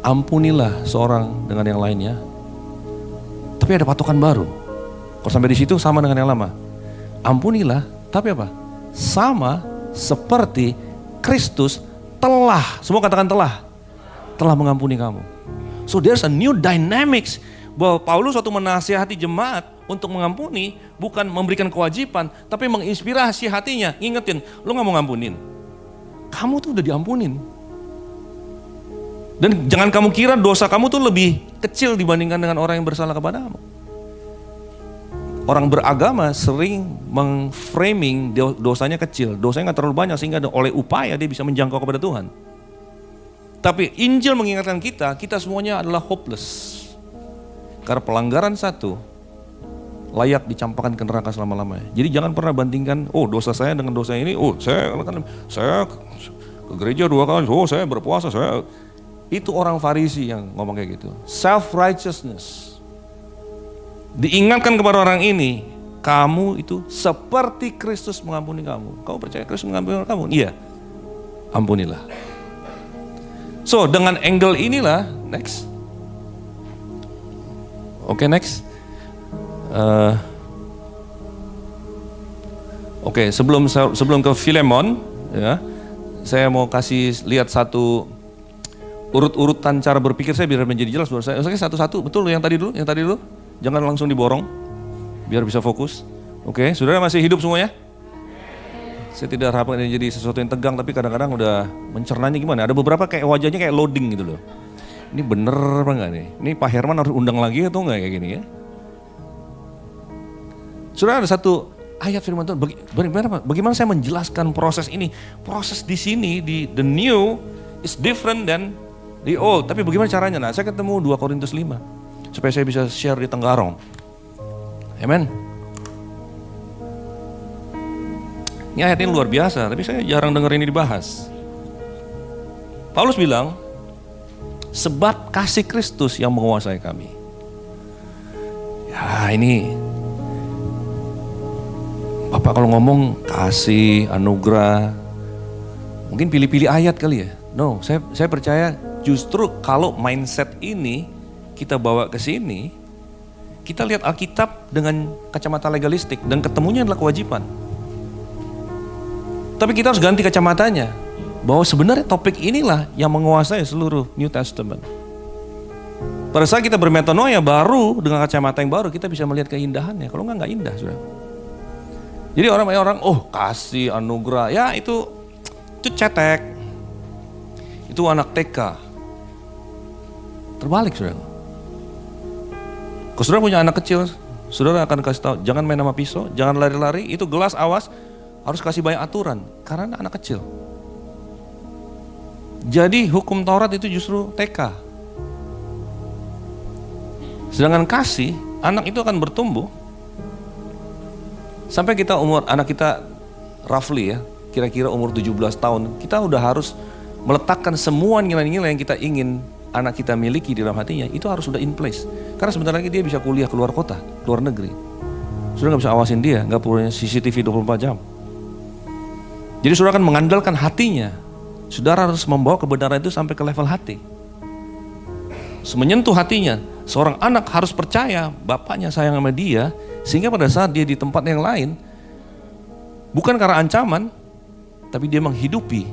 ampunilah seorang dengan yang lainnya. Tapi ada patokan baru. Kalau sampai di situ sama dengan yang lama. Ampunilah, tapi apa? Sama seperti Kristus telah, semua katakan telah mengampuni kamu. So there's a new dynamics bahwa Paulus waktu menasihati jemaat untuk mengampuni bukan memberikan kewajiban, tapi menginspirasi hatinya. Ingetin, lu gak mau ngampunin, kamu tuh udah diampunin. Dan jangan kamu kira dosa kamu tuh lebih kecil dibandingkan dengan orang yang bersalah kepadamu. Orang beragama sering mengframing dosanya kecil, dosanya gak terlalu banyak sehingga oleh upaya dia bisa menjangkau kepada Tuhan. Tapi Injil mengingatkan kita semuanya adalah hopeless. Karena pelanggaran satu layak dicampakkan ke neraka selama-lamanya. Jadi jangan pernah bandingkan, oh dosa saya dengan dosa ini, oh saya ke gereja 2 kali, oh saya berpuasa, saya. Itu orang Farisi yang ngomong kayak gitu. Self-righteousness. Diingatkan kepada orang ini, kamu itu seperti Kristus mengampuni kamu. Kamu percaya Kristus mengampuni kamu? Iya, ampunilah. So, dengan angle inilah, next. Oke, next. Oke, sebelum ke Filemon, ya, saya mau kasih lihat satu urut-urutan cara berpikir saya biar menjadi jelas buat saya. Oke, satu-satu, betul yang tadi dulu, jangan langsung diborong, biar bisa fokus. Oke, saudara masih hidup semuanya? Saya tidak harapkan ini jadi sesuatu yang tegang, tapi kadang-kadang udah mencernanya gimana. Ada beberapa kayak wajahnya kayak loading gitu loh. Ini bener apa enggak nih? Ini Pak Herman harus undang lagi atau enggak kayak gini ya? Saudara, ada satu ayat firman Tuhan. Bagaimana saya menjelaskan proses ini? Proses di sini, di the new is different than the old. Tapi bagaimana caranya? Nah, saya ketemu 2 Korintus 5. Supaya saya bisa share di Tenggarong. Amen. Ini ayat ini luar biasa, tapi saya jarang dengar ini dibahas. Paulus bilang, sebab kasih Kristus yang menguasai kami. Ya ini, Bapak kalau ngomong kasih, anugerah, mungkin pilih-pilih ayat kali ya. No, saya percaya justru kalau mindset ini kita bawa ke sini, kita lihat Alkitab dengan kacamata legalistik dan ketemunya adalah kewajiban. Tapi kita harus ganti kacamatanya, bahwa sebenarnya topik inilah yang menguasai seluruh New Testament. Pada saat kita bermetanoia baru, dengan kacamata yang baru, kita bisa melihat keindahannya. Kalau enggak indah, saudara. Jadi orang, oh kasih, anugerah, ya itu cetek. Itu anak TK. Terbalik, saudara. Kalau saudara punya anak kecil, saudara akan kasih tahu, jangan main sama pisau, jangan lari-lari, itu gelas awas, harus kasih banyak aturan, karena anak kecil. Jadi hukum Taurat itu justru TK. Sedangkan kasih, anak itu akan bertumbuh sampai kita anak kita roughly ya, kira-kira umur 17 tahun, kita udah harus meletakkan semua nilai-nilai yang kita ingin anak kita miliki di dalam hatinya, itu harus sudah in place. Karena sebentar lagi dia bisa kuliah keluar kota, keluar negeri. Sudah gak bisa awasin dia, gak punya CCTV 24 jam. Jadi saudara akan mengandalkan hatinya. Saudara harus membawa kebenaran itu sampai ke level hati. Menyentuh hatinya. Seorang anak harus percaya bapaknya sayang sama dia, sehingga pada saat dia di tempat yang lain, bukan karena ancaman, tapi dia menghidupi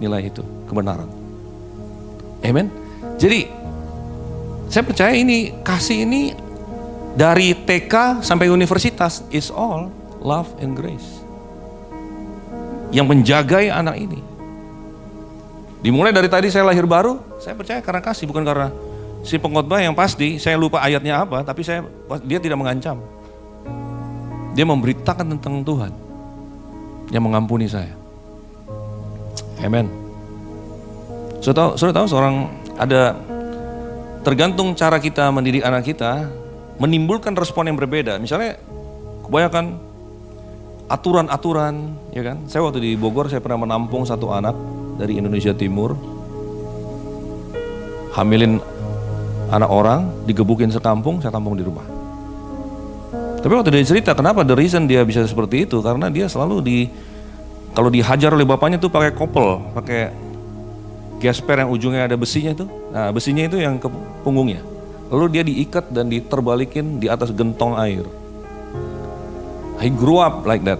nilai itu, kebenaran. Amen. Jadi saya percaya ini, kasih ini dari TK sampai universitas is all love and grace. Yang menjagai anak ini. Dimulai dari tadi saya lahir baru, saya percaya karena kasih, bukan karena si pengkhotbah yang pasti saya lupa ayatnya apa, tapi dia tidak mengancam. Dia memberitakan tentang Tuhan yang mengampuni saya. Amen. Saudara tahu seorang ada, tergantung cara kita mendidik anak kita, menimbulkan respon yang berbeda. Misalnya kebanyakan aturan-aturan, ya kan? Saya waktu di Bogor, saya pernah menampung satu anak dari Indonesia Timur, hamilin anak orang, digebukin sekampung, saya tampung di rumah. Tapi waktu dia cerita kenapa the reason dia bisa seperti itu, karena dia selalu kalau dihajar oleh bapaknya tuh pakai kopel, pakai gesper yang ujungnya ada besinya itu. Nah, besinya itu yang ke punggungnya. Lalu dia diikat dan diterbalikin di atas gentong air. I grew up like that.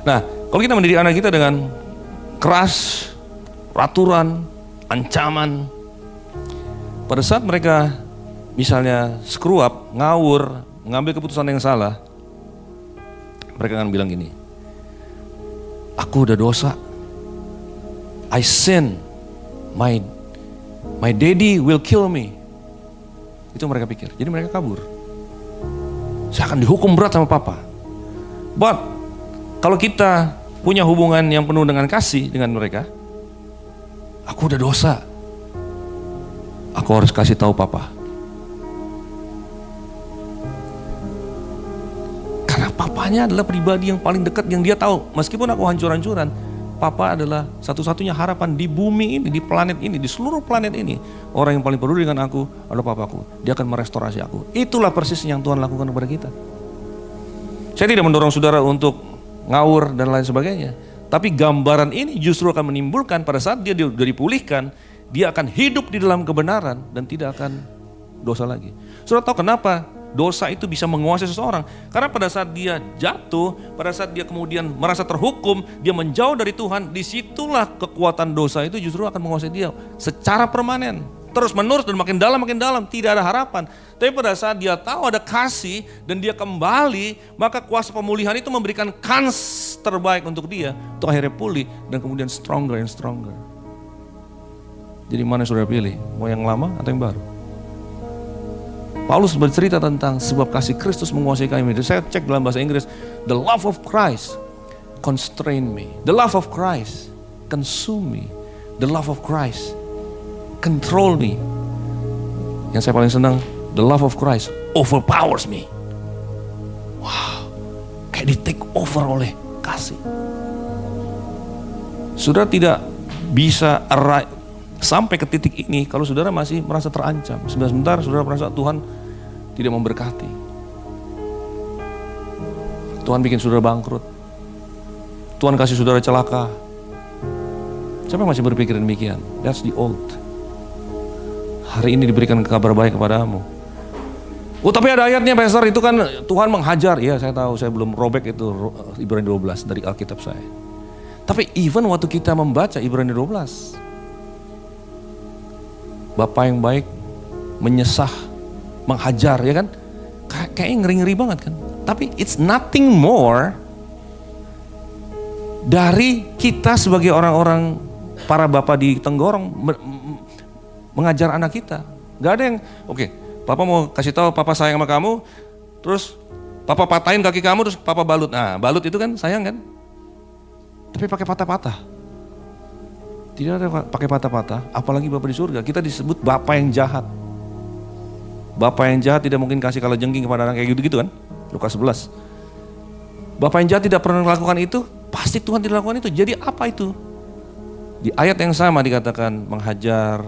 Nah, kalau kita mendidik anak kita dengan keras, peraturan, ancaman, pada saat mereka misalnya screw up, ngawur, mengambil keputusan yang salah, mereka akan bilang gini, aku udah dosa, I sin, my daddy will kill me. Itu mereka pikir, jadi mereka kabur. Saya akan dihukum berat sama papa. But kalau kita punya hubungan yang penuh dengan kasih dengan mereka, aku udah dosa, aku harus kasih tahu papa. Karena papanya adalah pribadi yang paling dekat yang dia tahu. Meskipun aku hancur-hancuran, papa adalah satu-satunya harapan di bumi ini, di planet ini, di seluruh planet ini. Orang yang paling peduli dengan aku adalah papaku. Dia akan merestorasi aku. Itulah persis yang Tuhan lakukan kepada kita. Saya tidak mendorong saudara untuk ngawur dan lain sebagainya. Tapi gambaran ini justru akan menimbulkan pada saat dia sudah dipulihkan, dia akan hidup di dalam kebenaran dan tidak akan dosa lagi. Saudara tahu kenapa dosa itu bisa menguasai seseorang? Karena pada saat dia jatuh, pada saat dia kemudian merasa terhukum, dia menjauh dari Tuhan, disitulah kekuatan dosa itu justru akan menguasai dia secara permanen. Terus menerus dan makin dalam, tidak ada harapan. Tapi pada saat dia tahu ada kasih dan dia kembali, maka kuasa pemulihan itu memberikan kans terbaik untuk dia, untuk akhirnya pulih dan kemudian stronger and stronger. Jadi mana yang saudara pilih? Mau yang lama atau yang baru? Paulus bercerita tentang sebab kasih Kristus menguasai kami. Saya cek dalam bahasa Inggris, the love of Christ constrain me. The love of Christ consume me. The love of Christ control me. Yang saya paling senang, the love of Christ overpowers me. Wow, kayak di take over oleh kasih. Saudara tidak bisa sampai ke titik ini kalau saudara masih merasa terancam. Sebentar saudara merasa Tuhan tidak memberkati. Tuhan bikin saudara bangkrut. Tuhan kasih saudara celaka. Siapa yang masih berpikir demikian? That's the old. Hari ini diberikan kabar baik kepadamu. Oh tapi ada ayatnya Pastor, itu kan Tuhan menghajar. Iya saya tahu, saya belum robek itu Ibrani 12 dari Alkitab saya. Tapi even waktu kita membaca Ibrani 12, Bapak yang baik menyesah, menghajar ya kan. Kayaknya ngeri-ngeri banget kan. Tapi it's nothing more dari kita sebagai orang-orang para bapak di Tenggorong mengajar anak kita. Gak ada yang, oke, papa mau kasih tahu papa sayang sama kamu, terus papa patahin kaki kamu, terus papa balut. Nah, balut itu kan sayang kan? Tapi pakai patah-patah. Tidak ada pakai patah-patah, apalagi bapak di surga. Kita disebut bapak yang jahat. Bapak yang jahat tidak mungkin kasih kalajengking kepada anak kayak gitu-gitu kan? Lukas 11. Bapak yang jahat tidak pernah melakukan itu, pasti Tuhan tidak lakukan itu. Jadi apa itu? Di ayat yang sama dikatakan menghajar.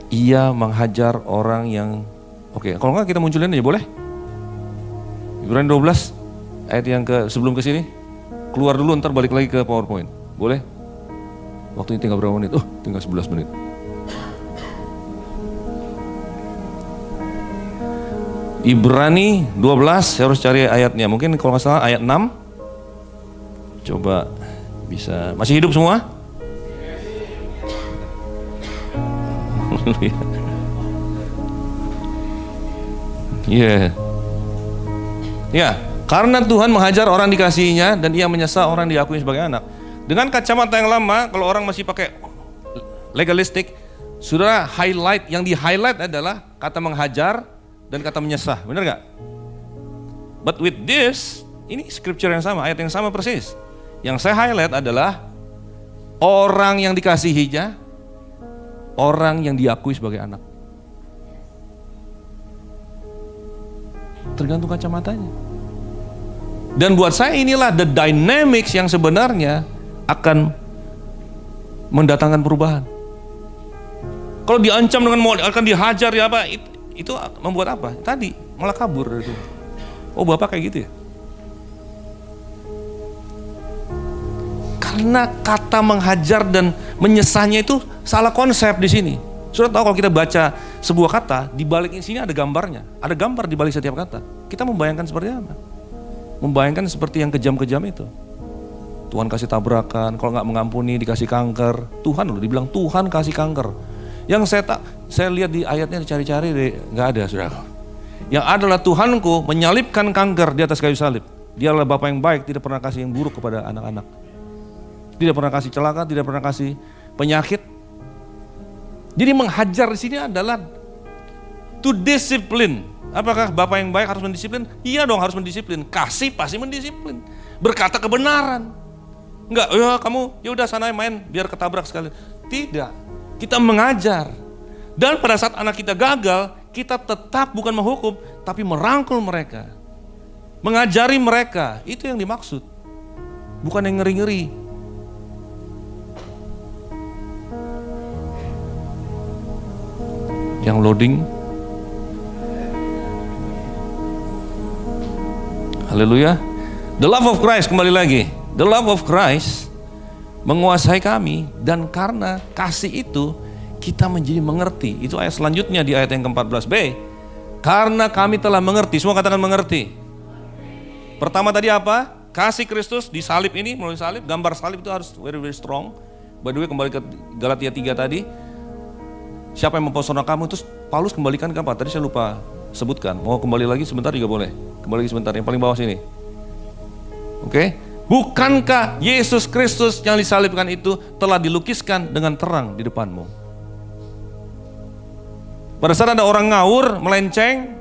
Ia menghajar orang yang, oke, kalau enggak kita munculin aja boleh? Ibrani 12 ayat yang sebelum ke sini. Keluar dulu ntar balik lagi ke PowerPoint. Boleh? Waktunya tinggal berapa menit? Tinggal 11 menit. Ibrani 12, saya harus cari ayatnya. Mungkin kalau nggak salah ayat 6. Coba bisa, masih hidup semua? Iya. Ya, karena Tuhan menghajar orang dikasihinya dan ia menyesal orang diakui sebagai anak. Dengan kacamata yang lama, kalau orang masih pakai legalistik, saudara highlight, yang di highlight adalah kata menghajar dan kata menyesah, benar gak? But with this, ini scripture yang sama, ayat yang sama persis. Yang saya highlight adalah orang yang dikasihinya, orang yang diakui sebagai anak. Tergantung kacamatanya. Dan buat saya inilah the dynamics yang sebenarnya akan mendatangkan perubahan. Kalau diancam dengan mau akan dihajar ya apa, itu membuat apa? Tadi malah kabur dari itu. Oh Bapak kayak gitu ya? Karena kata menghajar dan menyesahnya itu salah konsep di sini. Sudah tahu kalau kita baca sebuah kata, di balik sini ada gambarnya. Ada gambar di balik setiap kata. Kita membayangkan seperti apa? Membayangkan seperti yang kejam-kejam itu. Tuhan kasih tabrakan, kalau nggak mengampuni dikasih kanker. Tuhan loh, dibilang Tuhan kasih kanker. Yang saya lihat di ayatnya dicari-cari, nggak ada saudara. Yang adalah Tuhanku menyalibkan kanker di atas kayu salib. Dia adalah Bapa yang baik, tidak pernah kasih yang buruk kepada anak-anak. Tidak pernah kasih celaka, tidak pernah kasih penyakit. Jadi menghajar di sini adalah to discipline. Apakah Bapak yang baik harus mendisiplin? Iya dong harus mendisiplin. Kasih pasti mendisiplin. Berkata kebenaran. Enggak, ya kamu ya udah sana main biar ketabrak sekali. Tidak. Kita mengajar. Dan pada saat anak kita gagal, kita tetap bukan menghukum, tapi merangkul mereka. Mengajari mereka, itu yang dimaksud. Bukan yang ngeri-ngeri. Yang loading. Haleluya. The love of Christ, kembali lagi. The love of Christ menguasai kami, dan karena kasih itu kita menjadi mengerti. Itu ayat selanjutnya di ayat yang ke-14b. Karena kami telah mengerti, semua katakan mengerti. Pertama tadi apa? Kasih Kristus di salib ini, melalui salib, gambar salib itu harus very very strong. By the way, kembali ke Galatia 3 tadi. Siapa yang mempesona kamu? Terus Paulus kembalikan ke apa? Tadi saya lupa sebutkan. Mau kembali lagi sebentar juga boleh. Kembali lagi sebentar, yang paling bawah sini. Oke? Bukankah Yesus Kristus yang disalibkan itu telah dilukiskan dengan terang di depanmu? Pada saat ada orang ngawur, melenceng,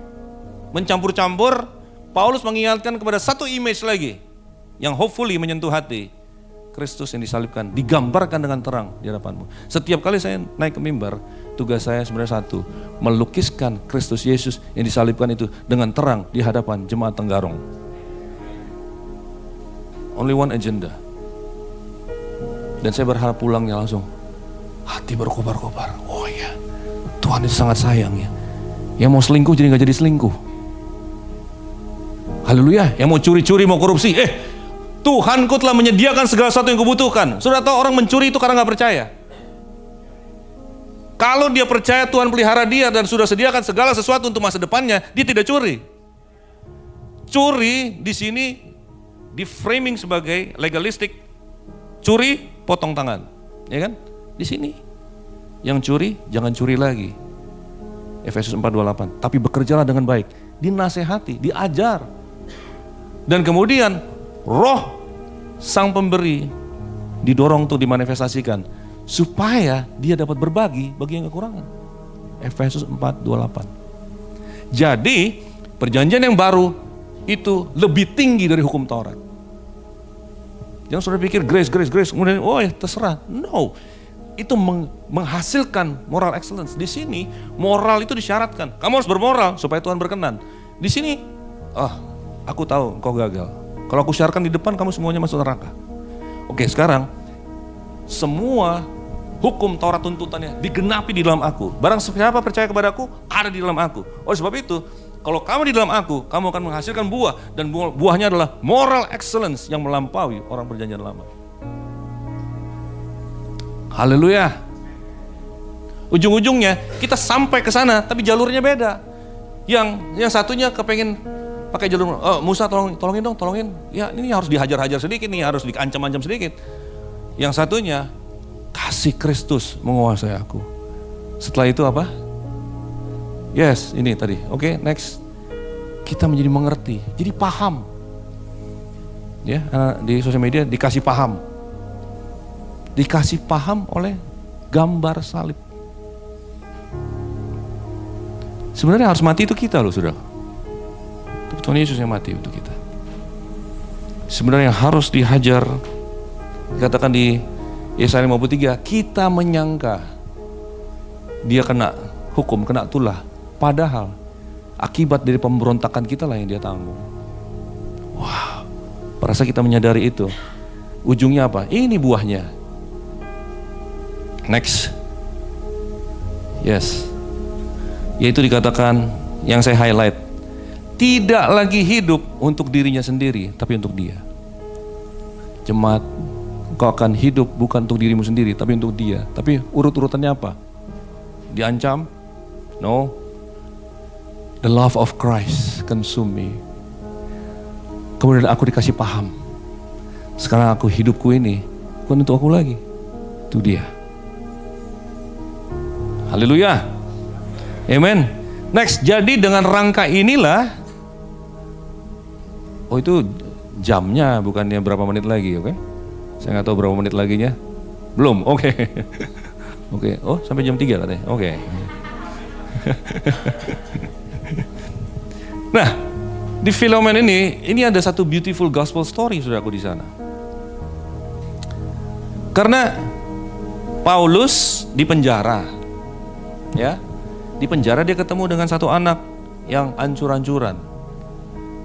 mencampur-campur, Paulus mengingatkan kepada satu image lagi yang hopefully menyentuh hati. Kristus yang disalibkan digambarkan dengan terang di hadapanmu. Setiap kali saya naik ke mimbar, tugas saya sebenarnya satu, melukiskan Kristus Yesus yang disalibkan itu dengan terang di hadapan jemaat Tenggarong. Only one agenda. Dan saya berharap pulangnya langsung hati berkobar-kobar. Oh iya, Tuhan itu sangat sayang ya. Yang mau selingkuh jadi gak jadi selingkuh. Haleluya. Yang mau curi-curi, mau korupsi, Tuhanku telah menyediakan segala sesuatu yang kubutuhkan. Sudah tahu orang mencuri itu karena gak percaya. Kalau dia percaya Tuhan pelihara dia dan sudah sediakan segala sesuatu untuk masa depannya, dia tidak curi. Curi di sini di framing sebagai legalistik. Curi, potong tangan, ya kan? Di sini yang curi jangan curi lagi. Efesus 4:28. Tapi bekerjalah dengan baik, dinasehati, diajar. Dan kemudian Roh Sang Pemberi didorong untuk dimanifestasikan supaya dia dapat berbagi bagi yang kekurangan. Efesus 4:28. Jadi, perjanjian yang baru itu lebih tinggi dari hukum Taurat. Jangan saudara pikir grace, kemudian terserah. No, itu menghasilkan moral excellence. Di sini moral itu disyaratkan. Kamu harus bermoral supaya Tuhan berkenan. Di sini, aku tahu engkau gagal. Kalau aku syaratkan di depan, kamu semuanya masuk neraka. Oke, sekarang semua hukum Taurat tuntutannya digenapi di dalam aku. Barang siapa percaya kepadaku, ada di dalam aku. Oleh sebab itu, kalau kamu di dalam aku, kamu akan menghasilkan buah. Dan buahnya adalah moral excellence yang melampaui orang perjanjian lama. Haleluya. Ujung-ujungnya kita sampai ke sana, tapi jalurnya beda. Yang satunya kepengen pakai jalur, Musa tolongin. Ya ini harus dihajar-hajar sedikit nih, harus diancam-ancam sedikit. Yang satunya, kasih Kristus menguasai aku. Setelah itu apa? Yes, ini tadi. Oke, next. Kita menjadi mengerti, jadi paham. Ya, di sosial media dikasih paham. Dikasih paham oleh gambar salib. Sebenarnya harus mati itu kita loh, Saudara. Tapi Tuhan Yesus yang mati untuk kita. Sebenarnya yang harus dihajar, dikatakan di Yesaya 53, kita menyangka dia kena hukum, kena tulah. Padahal akibat dari pemberontakan kita lah yang dia tanggung. Wah, pada saat kita menyadari itu, ujungnya apa? Ini buahnya. Next. Yes. Yaitu dikatakan yang saya highlight. Tidak lagi hidup untuk dirinya sendiri, tapi untuk dia. Jemaat, kau akan hidup bukan untuk dirimu sendiri, tapi untuk dia. Tapi urut-urutannya apa? Diancam? No. The love of Christ consume me. Kemudian aku dikasih paham. Sekarang hidupku ini bukan untuk aku lagi, itu dia. Haleluya. Amen. Next, jadi dengan rangka inilah, itu jamnya bukannya berapa menit lagi, oke? Saya nggak tahu berapa menit laginya. Belum, oke. Oke, sampai jam 3 katanya, oke. Nah, di Philemon ini ada satu beautiful gospel story saudaraku di sana. Karena Paulus di penjara, ya, di penjara dia ketemu dengan satu anak yang ancur-ancuran,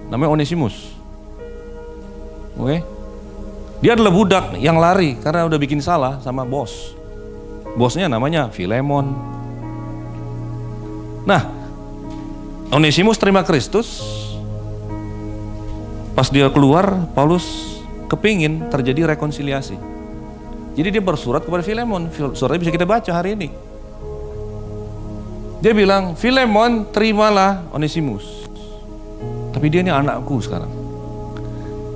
namanya Onesimus. Oke, dia adalah budak yang lari karena udah bikin salah sama bos. Bosnya namanya Philemon. Nah, Onesimus terima Kristus. Pas dia keluar, Paulus kepingin terjadi rekonsiliasi. Jadi dia bersurat kepada Filemon. Suratnya bisa kita baca hari ini. Dia bilang, Filemon, terimalah Onesimus. Tapi dia ini anakku sekarang.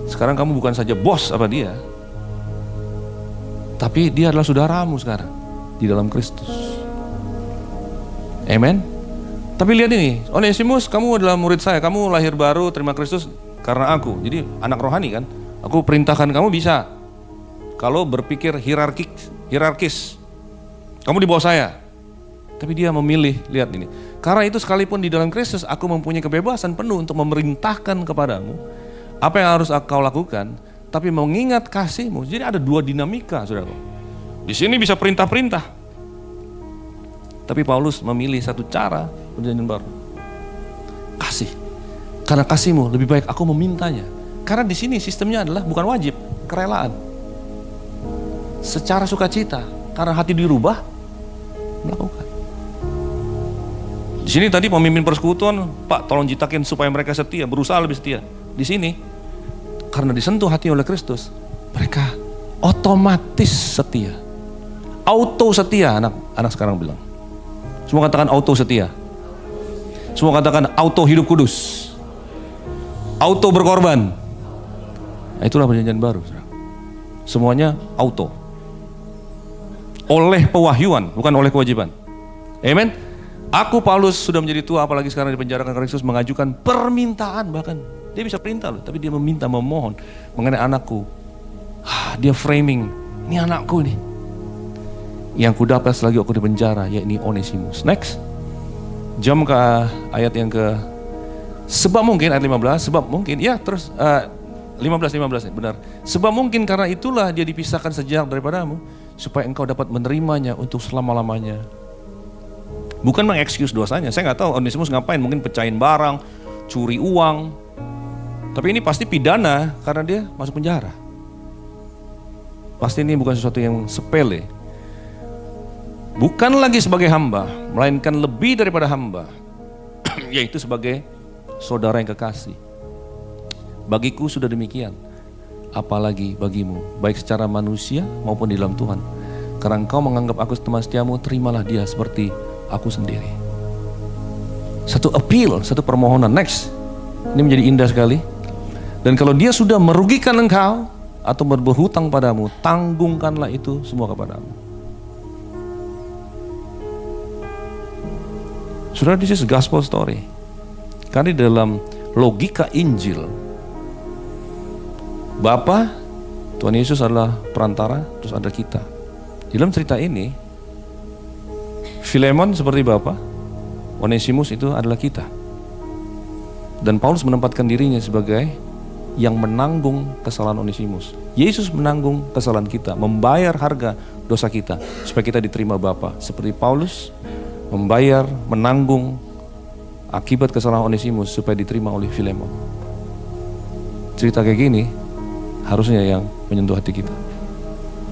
Sekarang kamu bukan saja bos apa dia, tapi dia adalah saudaramu sekarang di dalam Kristus. Amen. Tapi lihat ini, Onesimus, kamu adalah murid saya, kamu lahir baru terima Kristus karena aku. Jadi anak rohani kan. Aku perintahkan kamu bisa. Kalau berpikir hierarkis, kamu di bawah saya. Tapi dia memilih, lihat ini. Karena itu sekalipun di dalam Kristus aku mempunyai kebebasan penuh untuk memerintahkan kepadamu apa yang harus kau lakukan, tapi mengingat kasihmu. Jadi ada dua dinamika, saudara. Di sini bisa perintah-perintah. Tapi Paulus memilih satu cara perjanjian baru. Kasih. Karena kasihmu lebih baik aku memintanya. Karena di sini sistemnya adalah bukan wajib, kerelaan. Secara sukacita, karena hati dirubah, melakukan. Di sini tadi pemimpin persekutuan, Pak tolong citakin supaya mereka setia, berusaha lebih setia. Di sini, karena disentuh hati oleh Kristus, mereka otomatis setia. Auto setia, anak sekarang bilang. Semua katakan auto setia. Semua katakan auto hidup kudus. Auto berkorban. Nah, itulah perjanjian baru. Semuanya auto. Oleh pewahyuan, bukan oleh kewajiban. Amen. Aku Paulus sudah menjadi tua, apalagi sekarang dipenjarakan Kristus, mengajukan permintaan, bahkan dia bisa perintah loh, tapi dia memohon mengenai anakku. Dia framing, ini anakku nih, yang kudapat selagi aku di penjara, yakni Onesimus. Next, jam ke ayat yang ke, sebab mungkin ayat 15, sebab mungkin, ya terus 15 benar. Sebab mungkin karena itulah dia dipisahkan sejak daripadamu, supaya engkau dapat menerimanya untuk selama-lamanya. Bukan mengexcuse dosanya. Saya nggak tahu Onesimus ngapain, mungkin pecahin barang, curi uang. Tapi ini pasti pidana karena dia masuk penjara. Pasti ini bukan sesuatu yang sepele. Bukan lagi sebagai hamba, melainkan lebih daripada hamba, yaitu sebagai saudara yang kekasih. Bagiku sudah demikian, apalagi bagimu, baik secara manusia maupun di dalam Tuhan. Karena engkau menganggap aku teman setiamu, terimalah dia seperti aku sendiri. Satu appeal, satu permohonan. Next, ini menjadi indah sekali. Dan kalau dia sudah merugikan engkau atau berhutang padamu, tanggungkanlah itu semua kepadamu. Saudara, this is gospel story. Karena di dalam logika Injil, Bapa, Tuhan Yesus adalah perantara, terus ada kita. Di dalam cerita ini, Filemon seperti Bapa, Onesimus itu adalah kita. Dan Paulus menempatkan dirinya sebagai yang menanggung kesalahan Onesimus. Yesus menanggung kesalahan kita, membayar harga dosa kita supaya kita diterima Bapa. Seperti Paulus membayar, menanggung akibat kesalahan Onesimus supaya diterima oleh Filemon. Cerita kayak gini harusnya yang menyentuh hati kita.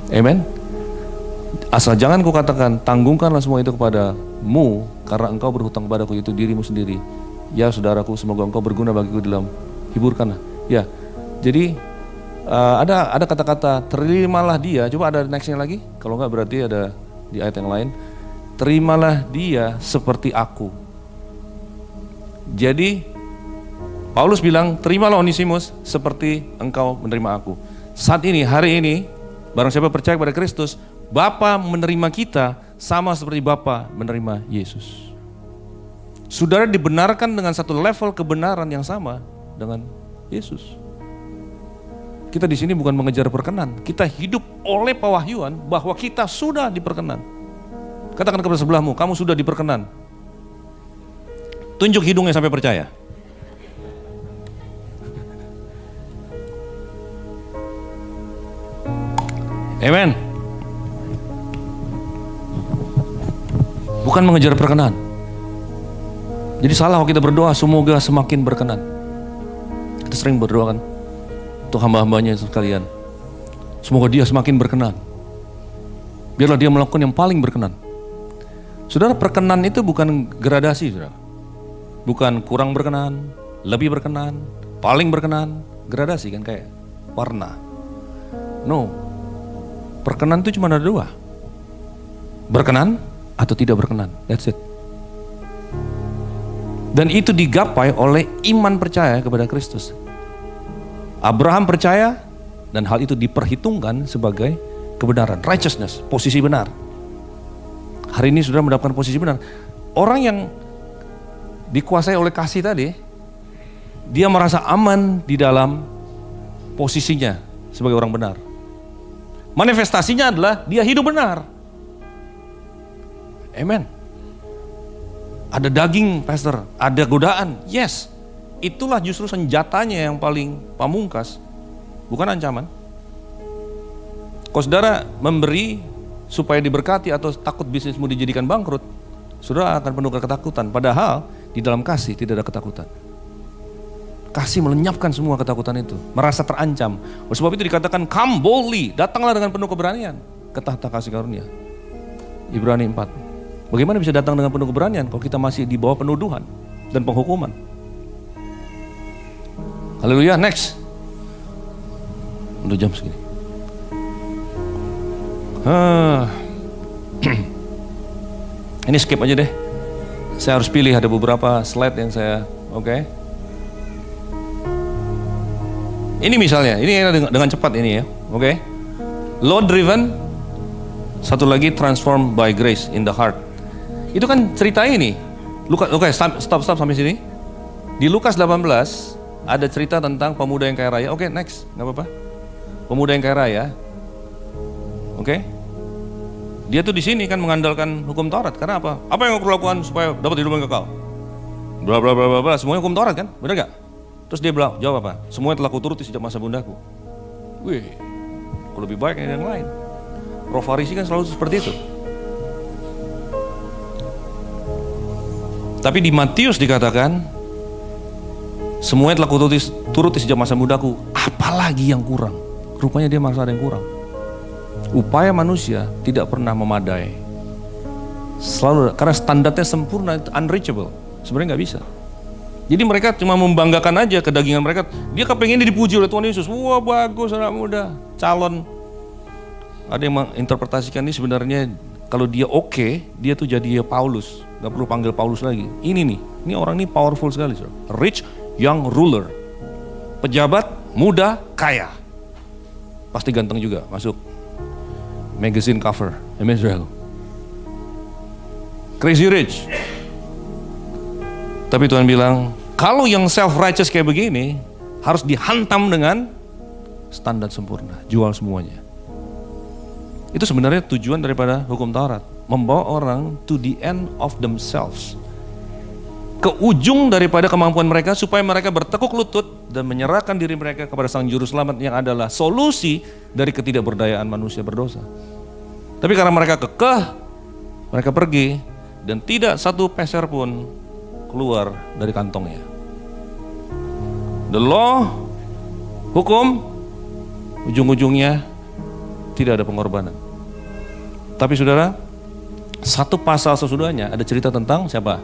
Amen. Asal jangan kau katakan, tanggungkanlah semua itu kepadamu karena engkau berhutang padaku, itu dirimu sendiri. Ya saudaraku, semoga engkau berguna bagiku dalam hiburkanlah. Ya, jadi ada kata-kata terimalah dia. Coba ada nextnya lagi. Kalau enggak berarti ada di ayat yang lain. Terimalah dia seperti aku. Jadi Paulus bilang, terimalah Onesimus seperti engkau menerima aku. Saat ini, hari ini, barang siapa percaya kepada Kristus, Bapa menerima kita sama seperti Bapa menerima Yesus. Saudara dibenarkan dengan satu level kebenaran yang sama dengan Yesus. Kita di sini bukan mengejar perkenan, kita hidup oleh pewahyuan bahwa kita sudah diperkenan. Katakan kepada sebelahmu, kamu sudah diperkenan. Tunjuk hidungnya sampai percaya. Amen. Bukan mengejar perkenan. Jadi salah kalau kita berdoa semoga semakin berkenan. Kita sering berdoa kan untuk hamba-hambanya sekalian, semoga dia semakin berkenan, biarlah dia melakukan yang paling berkenan. Saudara, perkenan itu bukan gradasi, saudara. Bukan kurang berkenan, lebih berkenan, paling berkenan. Gradasi kan kayak warna. No. Berkenan itu cuma ada dua. Berkenan atau tidak berkenan. That's it. Dan itu digapai oleh iman percaya kepada Kristus. Abraham percaya dan hal itu diperhitungkan sebagai kebenaran, righteousness, posisi benar. Hari ini sudah mendapatkan posisi benar. Orang yang dikuasai oleh kasih tadi, dia merasa aman di dalam posisinya sebagai orang benar. Manifestasinya adalah dia hidup benar. Amen. Ada daging, pastor, ada godaan. Yes, itulah justru senjatanya yang paling pamungkas, bukan ancaman. Kalau saudara memberi supaya diberkati atau takut bisnismu dijadikan bangkrut, saudara akan penuh ketakutan. Padahal di dalam kasih tidak ada ketakutan. Kasih melenyapkan semua ketakutan itu, merasa terancam. Oleh sebab itu dikatakan, come boldly, datanglah dengan penuh keberanian ke tahta kasih karunia. Ibrani 4. Bagaimana bisa datang dengan penuh keberanian kalau kita masih di bawah penuduhan dan penghukuman? Haleluya, next. Udah jam segini. Ini skip aja deh. Saya harus pilih, ada beberapa slide yang saya, oke. Ini misalnya, ini dengan cepat ini ya, oke. Law driven, satu lagi transformed by grace in the heart. Itu kan cerita ini. Lukas, oke, stop sampai sini. Di Lukas 18 ada cerita tentang pemuda yang kaya raya. Oke, next, nggak apa-apa. Pemuda yang kaya raya, oke. Dia tuh di sini kan mengandalkan hukum Taurat. Karena apa? Apa yang aku lakukan supaya dapat hidup yang kekal? Bla bla bla bla bla. Semuanya hukum Taurat kan? Benar gak? Terus dia bilang, jawab apa? Semuanya telah kuturuti sejak masa bundaku. Wih, aku lebih baik dari yang lain. Roh Farisi kan selalu seperti itu. Tapi di Matius dikatakan, semuanya telah kuturuti sejak masa mudaku. Apalagi yang kurang? Rupanya dia merasa ada yang kurang. Upaya manusia tidak pernah memadai. Selalu, karena standarnya sempurna, itu unreachable. Sebenarnya nggak bisa. Jadi mereka cuma membanggakan aja kedagingan mereka. Dia kepengen dipuji oleh Tuhan Yesus. Wah, bagus anak muda, calon. Ada yang menginterpretasikan ini sebenarnya kalau dia oke, dia tuh jadi Paulus. Gak perlu panggil Paulus lagi. Ini nih, ini orang ini powerful sekali. Rich young ruler. Pejabat, muda, kaya. Pasti ganteng juga, masuk magazine cover, Israel. Crazy rich. Tapi Tuhan bilang, kalau yang self-righteous kayak begini, harus dihantam dengan standar sempurna, jual semuanya. Itu sebenarnya tujuan daripada hukum Taurat. Membawa orang to the end of themselves. Ke ujung daripada kemampuan mereka, supaya mereka bertekuk lutut dan menyerahkan diri mereka kepada Sang Juru Selamat yang adalah solusi dari ketidakberdayaan manusia berdosa. Tapi karena mereka kekeh, mereka pergi dan tidak satu peser pun keluar dari kantongnya. The law, hukum, ujung-ujungnya tidak ada pengorbanan. Tapi saudara, satu pasal sesudahnya ada cerita tentang siapa?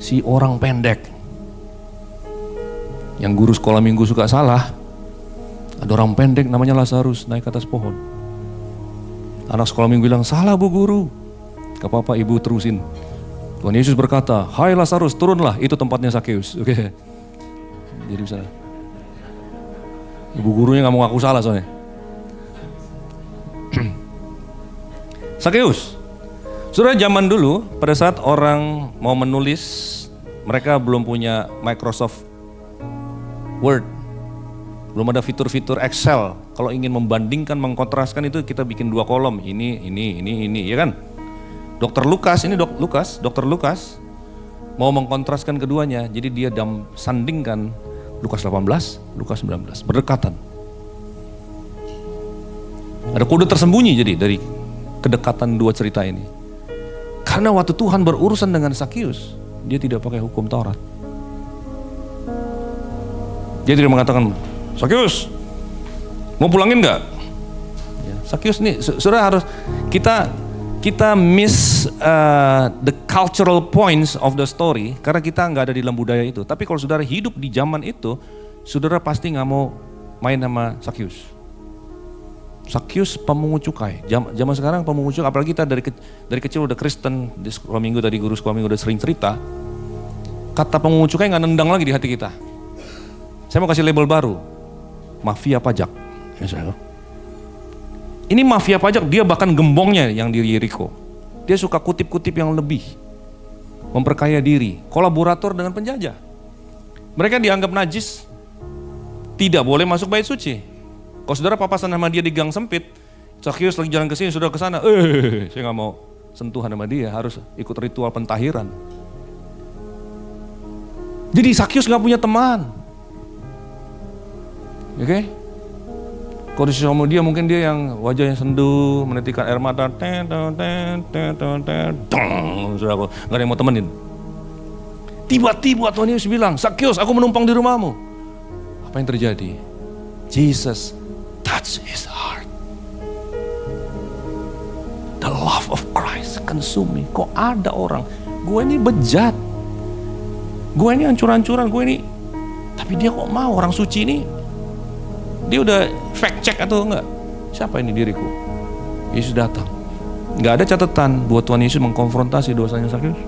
Si orang pendek. Yang guru sekolah minggu suka salah. Ada orang pendek namanya Lazarus naik ke atas pohon. Anak sekolah minggu bilang, salah bu guru. Gak apa-apa, ibu terusin. Tuhan Yesus berkata, hai Lazarus, turunlah, itu tempatnya Sakeus. Oke. Jadi bisa. Ibu gurunya gak mau ngaku salah soalnya. Sakeus. Saudara, zaman dulu pada saat orang mau menulis, mereka belum punya Microsoft Word. Belum ada fitur-fitur Excel. Kalau ingin membandingkan, mengkontraskan itu kita bikin 2 kolom. Ini, ya kan? Dr. Lukas, ini Dr. Lukas mau mengkontraskan keduanya. Jadi dia sandingkan Lukas 18, Lukas 19, berdekatan. Ada kode tersembunyi jadi dari kedekatan dua cerita ini. Karena waktu Tuhan berurusan dengan Sakeus, dia tidak pakai hukum Taurat. Dia tidak mengatakan, Sakeus, mau pulangin nggak? Ya, Sakeus nih, saudara harus kita miss the cultural points of the story karena kita nggak ada di dalam budaya itu. Tapi kalau saudara hidup di zaman itu, saudara pasti nggak mau main sama Sakeus. Sakyus pemungut cukai. Zaman sekarang pemungut cukai, apalagi kita dari kecil udah Kristen, di sekolah minggu tadi guru sekolah minggu udah sering cerita. Kata pemungut cukai nggak nendang lagi di hati kita. Saya mau kasih label baru, mafia pajak. Ini mafia pajak, dia bahkan gembongnya yang di Yeriko. Dia suka kutip-kutip yang lebih, memperkaya diri, kolaborator dengan penjajah. Mereka dianggap najis, tidak boleh masuk bait suci. Kalau saudara papasan sama dia di gang sempit, Sakyus lagi jalan ke sini, saudara ke sana, saya nggak mau sentuhan sama dia, harus ikut ritual pentahiran. Jadi Sakyus nggak punya teman, oke? Kalau di sosial media mungkin dia yang wajahnya sendu, menitikan air mata, saudara, nggak ada yang mau temenin. Tiba-tiba Tuhan Yesus bilang, Sakyus, aku menumpang di rumahmu. Apa yang terjadi? Jesus touch his heart. The love of Christ consume me. Kok ada orang, gue ini bejat, gue ini hancur-hancuran, gue ini, tapi dia kok mau orang suci ini? Dia udah fact check atau enggak? Siapa ini diriku? Yesus datang. Nggak ada catatan buat Tuhan Yesus mengkonfrontasi dosanya Sakyus.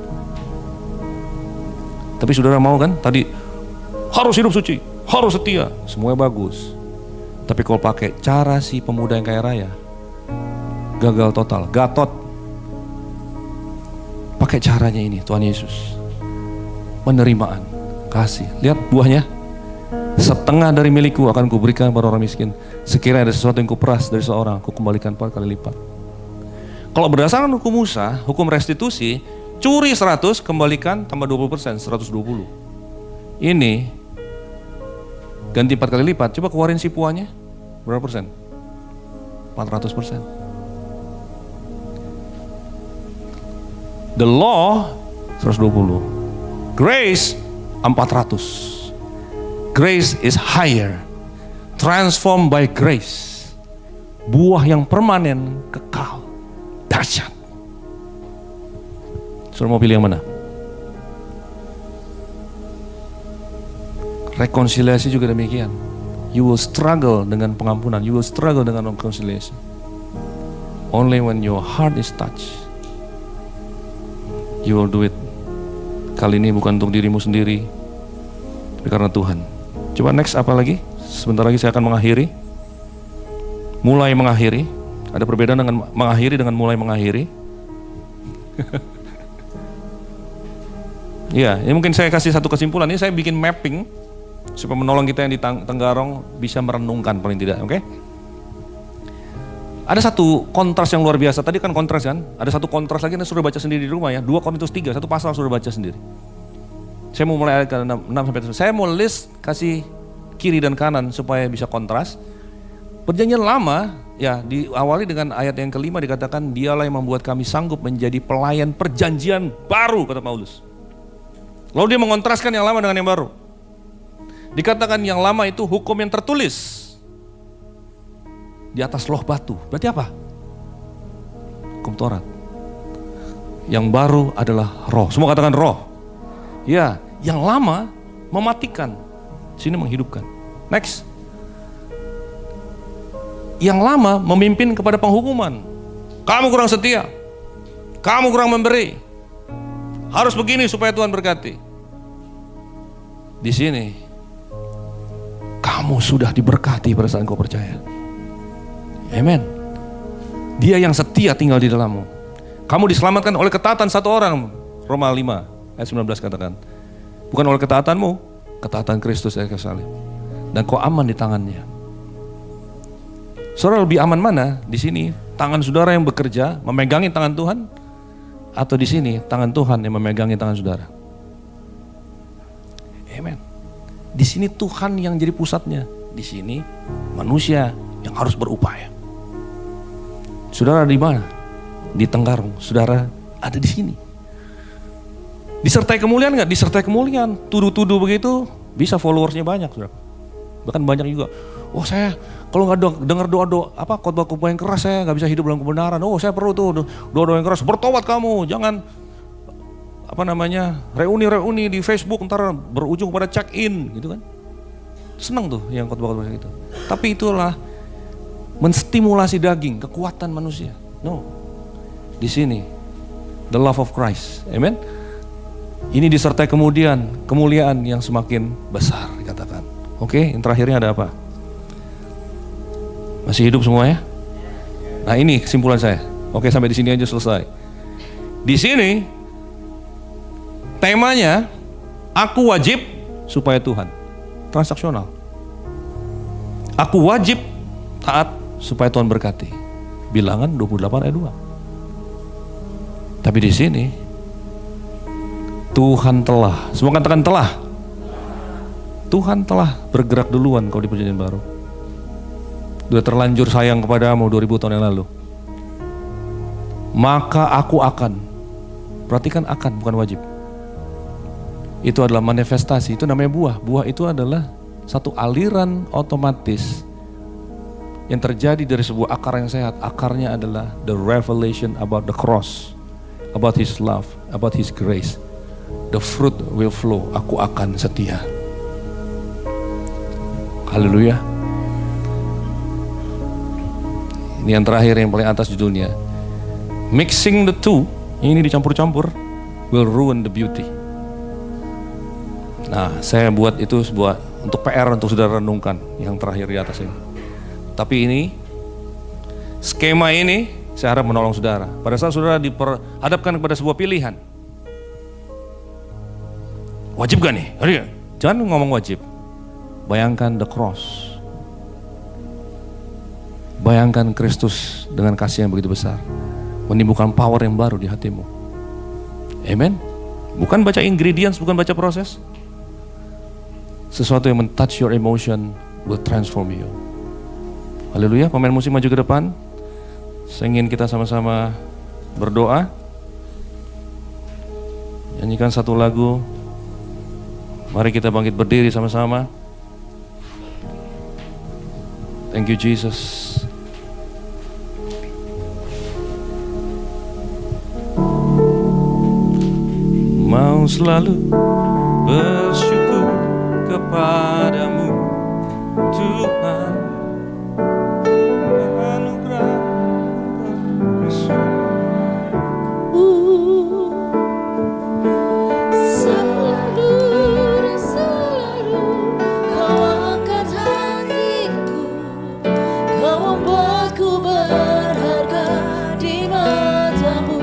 Tapi saudara mau kan? Tadi harus hidup suci, harus setia, semuanya bagus. Tapi kalau pakai cara si pemuda yang kaya raya, gagal total, gatot. Pakai caranya ini Tuhan Yesus, penerimaan, kasih. Lihat buahnya, setengah dari milikku akan kuberikan pada orang miskin. Sekiranya ada sesuatu yang kuperas dari seorang, aku kembalikan 4 kali lipat. Kalau berdasarkan hukum Musa, hukum restitusi, curi 100, kembalikan tambah 20%, 120. Ini ganti 4 kali lipat, coba keluarin si puanya, berapa persen? 400%. The law 120, grace 400. Grace is higher, transformed by grace. Buah yang permanen, kekal, dahsyat. Saudara mau pilih yang mana? Rekonsiliasi juga demikian. You will struggle dengan pengampunan, you will struggle dengan reconciliation. Only when your heart is touched, you will do it. Kali ini bukan untuk dirimu sendiri, tapi karena Tuhan. Coba next apa lagi? Sebentar lagi saya akan mengakhiri. Mulai mengakhiri. Ada perbedaan dengan mengakhiri dengan mulai mengakhiri. Ya, ini mungkin saya kasih satu kesimpulan. Ini saya bikin mapping supaya menolong kita yang di Tenggarong bisa merenungkan paling tidak, oke? Ada satu kontras yang luar biasa. Tadi kan kontras kan? Ada satu kontras lagi yang sudah baca sendiri di rumah ya. 2 Korintus 3, satu pasal sudah baca sendiri. Saya mau mulai ayat ke 6 sampai 7. Saya mau list kasih kiri dan kanan supaya bisa kontras. Perjanjian lama ya diawali dengan ayat yang kelima dikatakan dialah yang membuat kami sanggup menjadi pelayan perjanjian baru, kata Paulus. Lalu dia mengontraskan yang lama dengan yang baru. Dikatakan yang lama itu hukum yang tertulis di atas loh batu. Berarti apa? Hukum Taurat. Yang baru adalah roh. Semua katakan roh. Ya, yang lama mematikan, sini menghidupkan. Next. Yang lama memimpin kepada penghukuman. Kamu kurang setia. Kamu kurang memberi. Harus begini supaya Tuhan berkati. Di sini kamu sudah diberkati pada saat engkau percaya. Amen. Dia yang setia tinggal di dalammu. Kamu diselamatkan oleh ketaatan satu orang. Roma 5 ayat 19 katakan. Bukan oleh ketaatanmu, ketaatan Kristus yang salib. Dan kau aman di tangannya. Saudara lebih aman mana? Di sini tangan saudara yang bekerja memegangi tangan Tuhan, atau di sini tangan Tuhan yang memegangi tangan saudara? Amen. Di sini Tuhan yang jadi pusatnya. Di sini manusia yang harus berupaya. Saudara di mana? Di Tenggarong. Saudara ada di sini. Disertai kemuliaan nggak? Disertai kemuliaan. Tuduh-tuduh begitu bisa followersnya banyak, saudara. Bahkan banyak juga. Oh saya kalau nggak dengar doa khotbah-khotbah yang keras saya nggak bisa hidup dalam kebenaran. Oh saya perlu tuh doa-doa yang keras. Bertobat kamu, jangan reuni di Facebook ntar berujung pada check in gitu kan. Senang tuh yang khotbah-khotbah gitu. Tapi itulah menstimulasi daging, kekuatan manusia. No. Di sini the love of Christ. Amen. Ini disertai kemudian kemuliaan yang semakin besar dikatakan. Oke, yang terakhirnya ada apa? Masih hidup semua ya? Nah, ini kesimpulan saya. Oke, sampai di sini aja selesai. Di sini temanya aku wajib supaya Tuhan. Transaksional. Aku wajib taat supaya Tuhan berkati. Bilangan 28 ayat 2. Tapi di sini Tuhan telah, semua katakan telah. Tuhan telah bergerak duluan kau di perjanjian baru. Sudah terlanjur sayang kepadamu 2000 tahun yang lalu. Maka aku akan. Perhatikan akan, bukan wajib. Itu adalah manifestasi, itu namanya buah. Buah itu adalah satu aliran otomatis yang terjadi dari sebuah akar yang sehat. Akarnya adalah the revelation about the cross, about His love, about His grace. The fruit will flow. Aku akan setia. Haleluya. Ini yang terakhir, yang paling atas judulnya. Mixing the two, ini dicampur-campur, will ruin the beauty. Nah, saya buat itu sebuah untuk PR untuk saudara renungkan yang terakhir di atas ini. Tapi ini, skema ini saya harap menolong saudara. Pada saat saudara diperhadapkan kepada sebuah pilihan, wajib gak nih? Jangan ngomong wajib. Bayangkan the cross. Bayangkan Kristus dengan kasih yang begitu besar, menimbulkan power yang baru di hatimu. Amen. Bukan baca ingredients, bukan baca proses. Sesuatu yang men-touch your emotion will transform you. Haleluya. Pemain musik maju ke depan. Saya ingin kita sama-sama berdoa. Nyanyikan satu lagu. Mari kita bangkit berdiri sama-sama. Thank you Jesus. Mau selalu bersyukur kepadamu Tuhan, anugerah Selalu dan selalu kau angkat hatiku, kau membuatku berharga di matamu.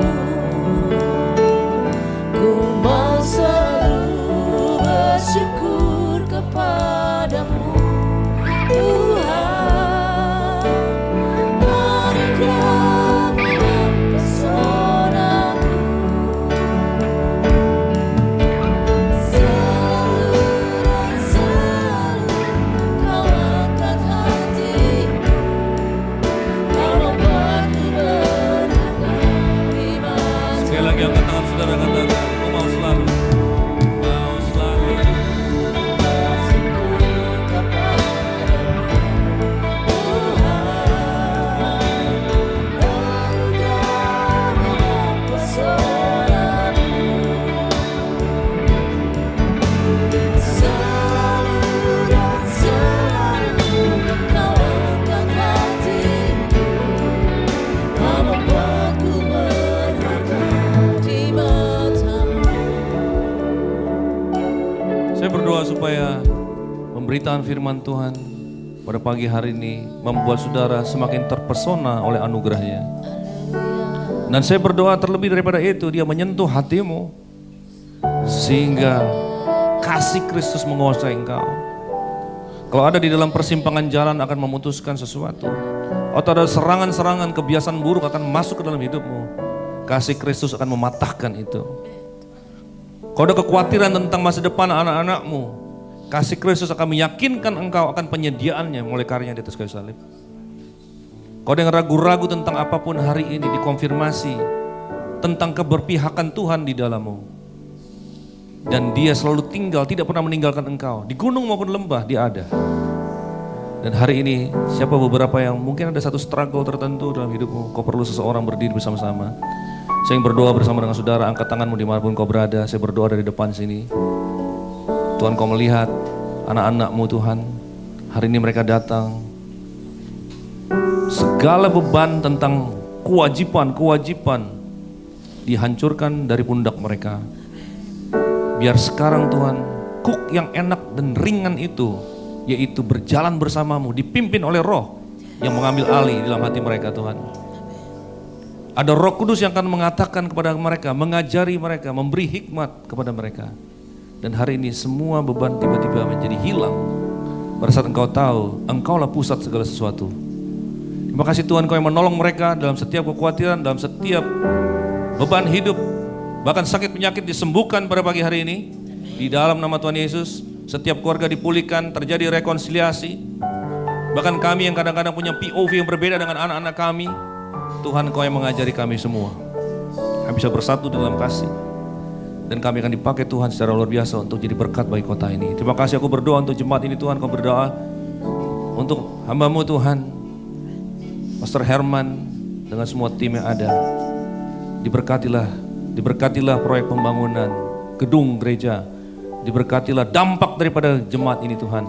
Ku mau selalu bersyukur kepadamu Tuhan, anugerah-Mu mempesonaku. Selalu dan selalu kau angkat hatiku, kau membuatku berharga di matamu. Sekali lagi angkat tangan saudara, katakan, aku mau selalu. Mau selalu. Saya berdoa supaya pemberitaan firman Tuhan pada pagi hari ini membuat saudara semakin terpesona oleh anugerahnya. Dan saya berdoa terlebih daripada itu, dia menyentuh hatimu sehingga kasih Kristus menguasai engkau. Kalau ada di dalam persimpangan jalan akan memutuskan sesuatu, atau ada serangan-serangan kebiasaan buruk akan masuk ke dalam hidupmu, kasih Kristus akan mematahkan itu. Kalau ada kekhawatiran tentang masa depan anak-anakmu, kasih Kristus akan meyakinkan engkau akan penyediaannya mulai karyanya di atas kayu salib. Kalau ada yang ragu-ragu tentang apapun hari ini, dikonfirmasi tentang keberpihakan Tuhan di dalammu. Dan dia selalu tinggal, tidak pernah meninggalkan engkau. Di gunung maupun lembah dia ada. Dan hari ini siapa beberapa yang mungkin ada satu struggle tertentu dalam hidupmu, kau perlu seseorang berdiri bersama-sama. Saya ingin berdoa bersama dengan saudara, angkat tanganmu dimanapun kau berada. Saya berdoa dari depan sini. Tuhan, kau melihat anak-anakmu Tuhan, hari ini mereka datang segala beban tentang kewajiban dihancurkan dari pundak mereka. Biar sekarang Tuhan, kuk yang enak dan ringan itu, yaitu berjalan bersamamu, dipimpin oleh Roh yang mengambil alih dalam hati mereka Tuhan. Ada Roh Kudus yang akan mengatakan kepada mereka, mengajari mereka, memberi hikmat kepada mereka. Dan hari ini semua beban tiba-tiba menjadi hilang. Pada saat engkau tahu, engkaulah pusat segala sesuatu. Terima kasih Tuhan, Kau yang menolong mereka dalam setiap kekhawatiran, dalam setiap beban hidup, bahkan sakit penyakit disembuhkan pada pagi hari ini. Di dalam nama Tuhan Yesus, setiap keluarga dipulihkan, terjadi rekonsiliasi. Bahkan kami yang kadang-kadang punya POV yang berbeda dengan anak-anak kami, Tuhan Kau yang mengajari kami semua. Kami bisa bersatu dalam kasih. Dan kami akan dipakai Tuhan secara luar biasa untuk jadi berkat bagi kota ini. Terima kasih, aku berdoa untuk jemaat ini Tuhan. Kau berdoa untuk hamba-Mu Tuhan, Pastor Herman dengan semua tim yang ada. Diberkatilah proyek pembangunan gedung gereja. Diberkatilah dampak daripada jemaat ini Tuhan.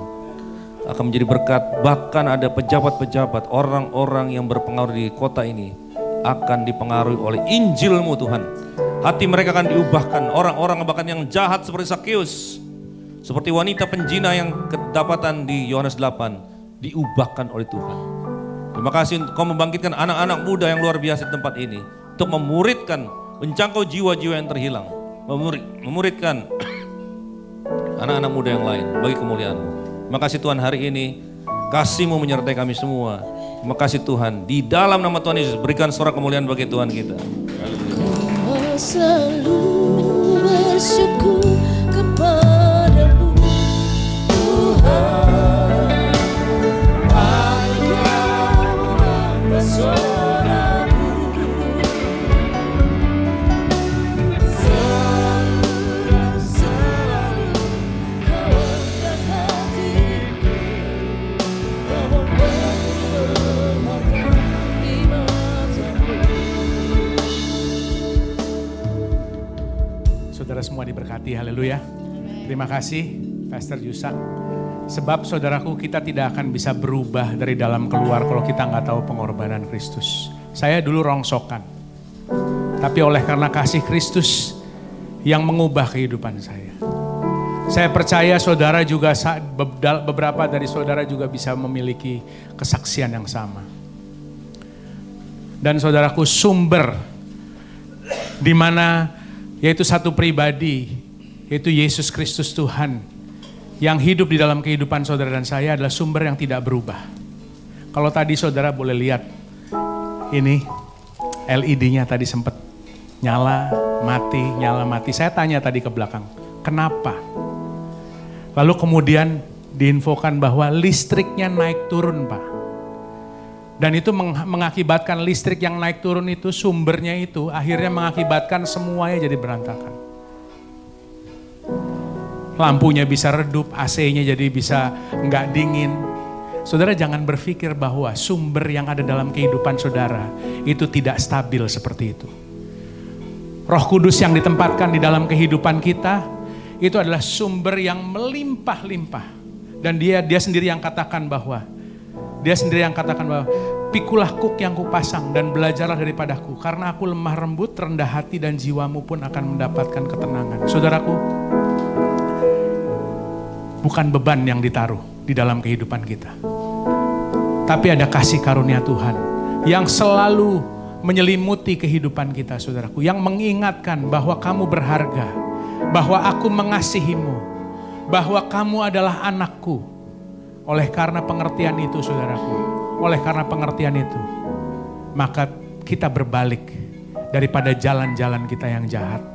Akan menjadi berkat, bahkan ada pejabat-pejabat, orang-orang yang berpengaruh di kota ini akan dipengaruhi oleh Injil-Mu Tuhan. Hati mereka akan diubahkan, orang-orang bahkan yang jahat seperti Sakeus, seperti wanita penjina yang kedapatan di Yohanes 8, diubahkan oleh Tuhan. Terima kasih Kau membangkitkan anak-anak muda yang luar biasa di tempat ini untuk memuridkan, menjangkau jiwa-jiwa yang terhilang, memuridkan anak-anak muda yang lain bagi kemuliaan-Mu. Terima kasih Tuhan, hari ini kasih-Mu menyertai kami semua. Terima kasih Tuhan, di dalam nama Tuhan Yesus berikan suara kemuliaan bagi Tuhan kita. Selalu bersyukur kepada-Mu Tuhan. Engkau mempesonaku, selalu Kau angkat hatiku, Kau membuatku berharga di mata-Mu. Saudara semua diberkati, haleluya. Terima kasih Pastor Yusak. Sebab saudaraku, kita tidak akan bisa berubah dari dalam keluar kalau kita nggak tahu pengorbanan Kristus. Saya dulu rongsokan, tapi oleh karena kasih Kristus yang mengubah kehidupan saya. Saya percaya saudara juga, beberapa dari saudara juga bisa memiliki kesaksian yang sama. Dan saudaraku, sumber di mana yaitu satu pribadi, yaitu Yesus Kristus Tuhan, yang hidup di dalam kehidupan saudara dan saya adalah sumber yang tidak berubah. Kalau tadi saudara boleh lihat, ini LED-nya tadi sempat nyala, mati. Saya tanya tadi ke belakang, kenapa? Lalu kemudian diinfokan bahwa listriknya naik turun, Pak. Dan itu mengakibatkan listrik yang naik turun itu, sumbernya itu akhirnya mengakibatkan semuanya jadi berantakan. Lampunya bisa redup, AC-nya jadi bisa nggak dingin. Saudara jangan berpikir bahwa sumber yang ada dalam kehidupan saudara itu tidak stabil seperti itu. Roh Kudus yang ditempatkan di dalam kehidupan kita itu adalah sumber yang melimpah-limpah. Dan dia sendiri yang katakan bahwa pikulah kuk yang kupasang dan belajarlah daripadaku, karena aku lemah lembut, rendah hati, dan jiwamu pun akan mendapatkan ketenangan. Saudaraku, bukan beban yang ditaruh di dalam kehidupan kita, tapi ada kasih karunia Tuhan yang selalu menyelimuti kehidupan kita, saudaraku, yang mengingatkan bahwa kamu berharga, bahwa aku mengasihimu, bahwa kamu adalah anakku. Oleh karena pengertian itu, saudaraku, oleh karena pengertian itu, maka kita berbalik daripada jalan-jalan kita yang jahat.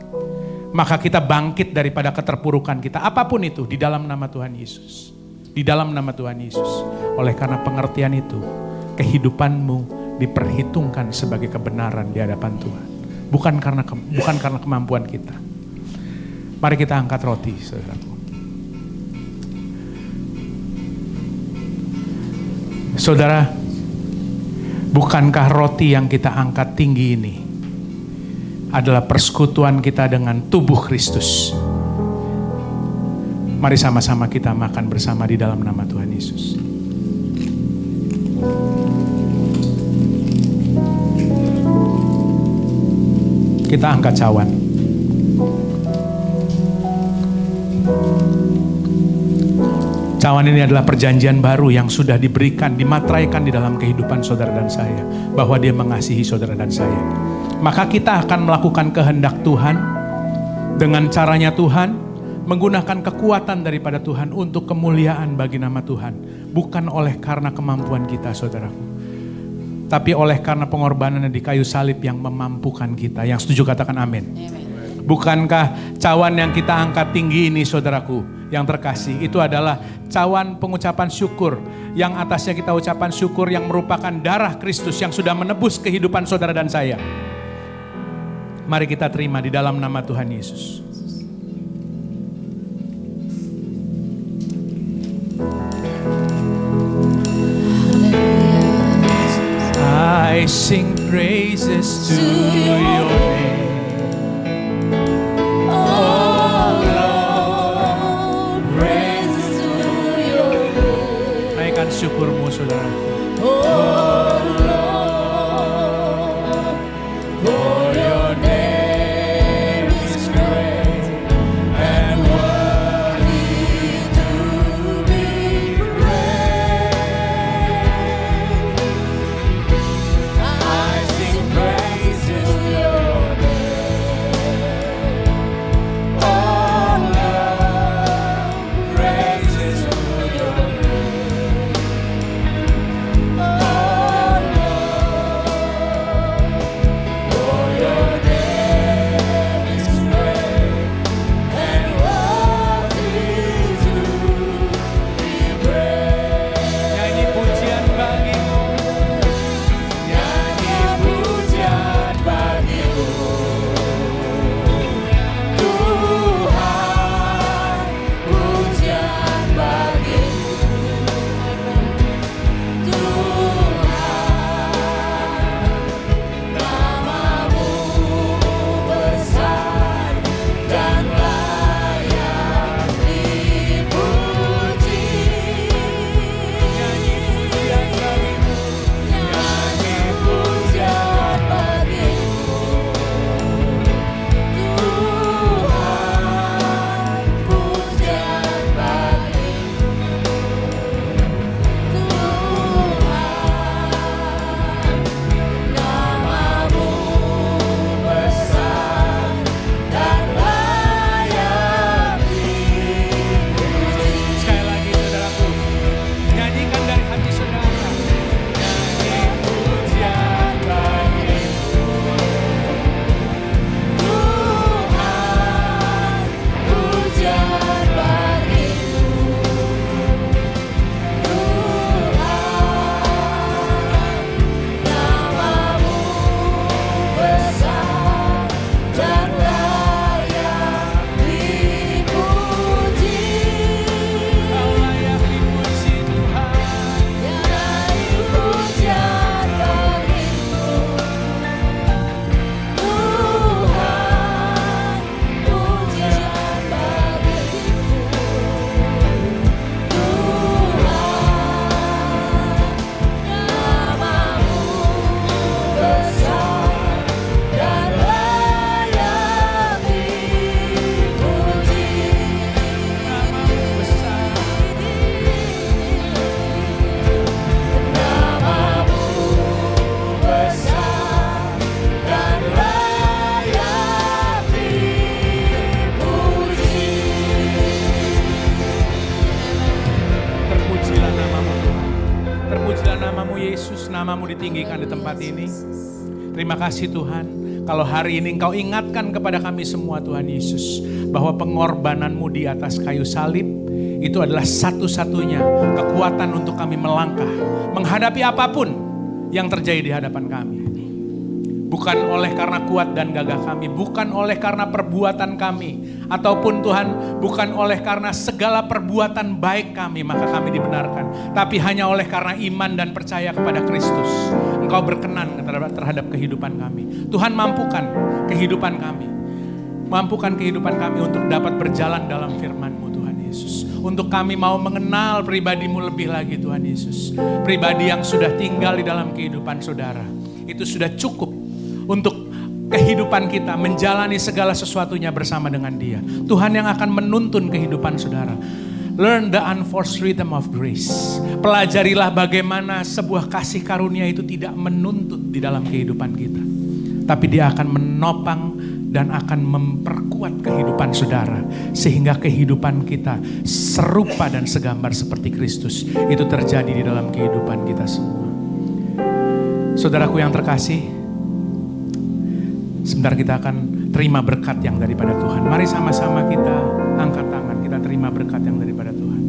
Maka kita bangkit daripada keterpurukan kita, apapun itu, di dalam nama Tuhan Yesus. Di dalam nama Tuhan Yesus. Oleh karena pengertian itu, kehidupanmu diperhitungkan sebagai kebenaran di hadapan Tuhan. Bukan karena kemampuan kita. Mari kita angkat roti, saudaraku. Saudara, bukankah roti yang kita angkat tinggi ini adalah persekutuan kita dengan tubuh Kristus? Mari sama-sama kita makan bersama di dalam nama Tuhan Yesus. Kita angkat cawan. Cawan ini adalah perjanjian baru yang sudah diberikan, dimateraikan di dalam kehidupan saudara dan saya. Bahwa dia mengasihi saudara dan saya. Maka kita akan melakukan kehendak Tuhan dengan caranya Tuhan, menggunakan kekuatan daripada Tuhan untuk kemuliaan bagi nama Tuhan. Bukan oleh karena kemampuan kita saudaraku, tapi oleh karena pengorbanan di kayu salib yang memampukan kita. Yang setuju katakan amin. Bukankah cawan yang kita angkat tinggi ini saudaraku yang terkasih, itu adalah cawan pengucapan syukur, yang atasnya kita ucapan syukur yang merupakan darah Kristus yang sudah menebus kehidupan saudara dan saya. Mari kita terima di dalam nama Tuhan Yesus. I sing praises to your name. Oh Lord, praises to your name. Naikkan syukurmu saudara. Oh Lord, for your name is great and worthy to be praised. I sing praises to your name. Oh Lord, praises to your name. Oh Lord, for your name is great and worthy to be praised. Nyanyi pujian bagimu. Nyanyi pujian bagimu, Tuhan, pujian bagimu, Tuhan, namamu besar dan layak dipuji. Nyanyi pujian bagimu, nyanyi pujian bagimu, Tuhan, pujian bagimu, Tuhan, namamu besar dan layak dipuji. Sekali lagi saudaraku, nyanyikan dari hati saudara. Nyanyi pujian bagimu. Tuhan, pujian bagimu, Tuhan, namamu besar dan layak dipuji. Kau layak dipuji Tuhan. Nyanyi pujian bagimu, Tuhan, pujian bagimu, Tuhan, namamu besar dan layak dipuji. Namamu besar. Namamu besar dan layak dipuji. Terpujilah namamu Tuhan. Terpujilah namamu Yesus, namamu ditinggikan di tempat ini. Terima kasih Tuhan. Kalau hari ini Engkau ingatkan kepada kami semua Tuhan Yesus, bahwa pengorbananmu di atas kayu salib itu adalah satu-satunya kekuatan untuk kami melangkah, menghadapi apapun yang terjadi di hadapan kami. Bukan oleh karena kuat dan gagah kami, bukan oleh karena perbuatan kami, ataupun Tuhan bukan oleh karena segala perbuatan baik kami maka kami dibenarkan, tapi hanya oleh karena iman dan percaya kepada Kristus. Engkau berkenan terhadap kehidupan kami. Tuhan mampukan kehidupan kami, mampukan kehidupan kami untuk dapat berjalan dalam firman-Mu Tuhan Yesus. Untuk kami mau mengenal pribadi-Mu lebih lagi Tuhan Yesus. Pribadi yang sudah tinggal di dalam kehidupan saudara, itu sudah cukup untuk kehidupan kita, menjalani segala sesuatunya bersama dengan Dia. Tuhan yang akan menuntun kehidupan saudara. Learn the unforced rhythm of grace. Pelajarilah bagaimana sebuah kasih karunia itu tidak menuntut di dalam kehidupan kita, tapi dia akan menopang dan akan memperkuat kehidupan saudara, sehingga kehidupan kita serupa dan segambar seperti Kristus. Itu terjadi di dalam kehidupan kita semua. Saudaraku yang terkasih, sebentar kita akan terima berkat yang daripada Tuhan. Mari sama-sama kita angkat tangan, kita terima berkat yang daripada Tuhan.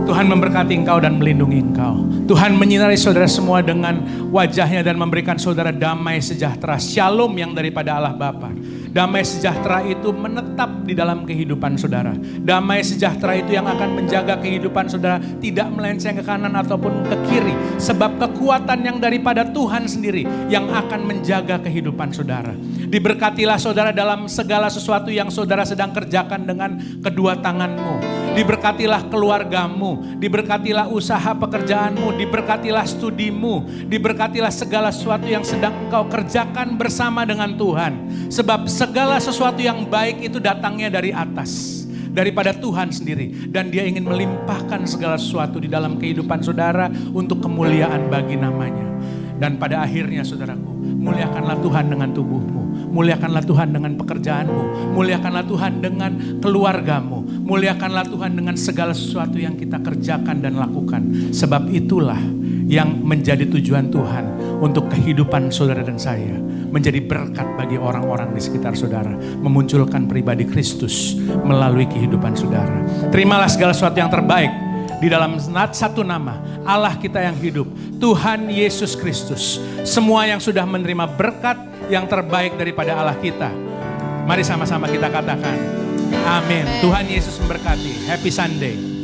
Tuhan memberkati engkau dan melindungi engkau. Tuhan menyinari saudara semua dengan wajahnya dan memberikan saudara damai sejahtera, shalom yang daripada Allah Bapa. Damai sejahtera itu menetap di dalam kehidupan saudara. Damai sejahtera itu yang akan menjaga kehidupan saudara tidak melenceng ke kanan ataupun ke kiri. Sebab kekuatan yang daripada Tuhan sendiri yang akan menjaga kehidupan saudara. Diberkatilah saudara dalam segala sesuatu yang saudara sedang kerjakan dengan kedua tanganmu. Diberkatilah keluargamu, diberkatilah usaha pekerjaanmu, diberkatilah studimu, diberkatilah segala sesuatu yang sedang engkau kerjakan bersama dengan Tuhan. Sebab segala sesuatu yang baik itu datangnya dari atas, daripada Tuhan sendiri. Dan Dia ingin melimpahkan segala sesuatu di dalam kehidupan saudara untuk kemuliaan bagi namanya. Dan pada akhirnya saudaraku, muliakanlah Tuhan dengan tubuhmu, muliakanlah Tuhan dengan pekerjaanmu, muliakanlah Tuhan dengan keluargamu, muliakanlah Tuhan dengan segala sesuatu yang kita kerjakan dan lakukan. Sebab itulah yang menjadi tujuan Tuhan untuk kehidupan saudara dan saya. Menjadi berkat bagi orang-orang di sekitar saudara. Memunculkan pribadi Kristus melalui kehidupan saudara. Terimalah segala sesuatu yang terbaik di dalam satu nama Allah kita yang hidup, Tuhan Yesus Kristus. Semua yang sudah menerima berkat yang terbaik daripada Allah kita, mari sama-sama kita katakan amin. Tuhan Yesus memberkati. Happy Sunday.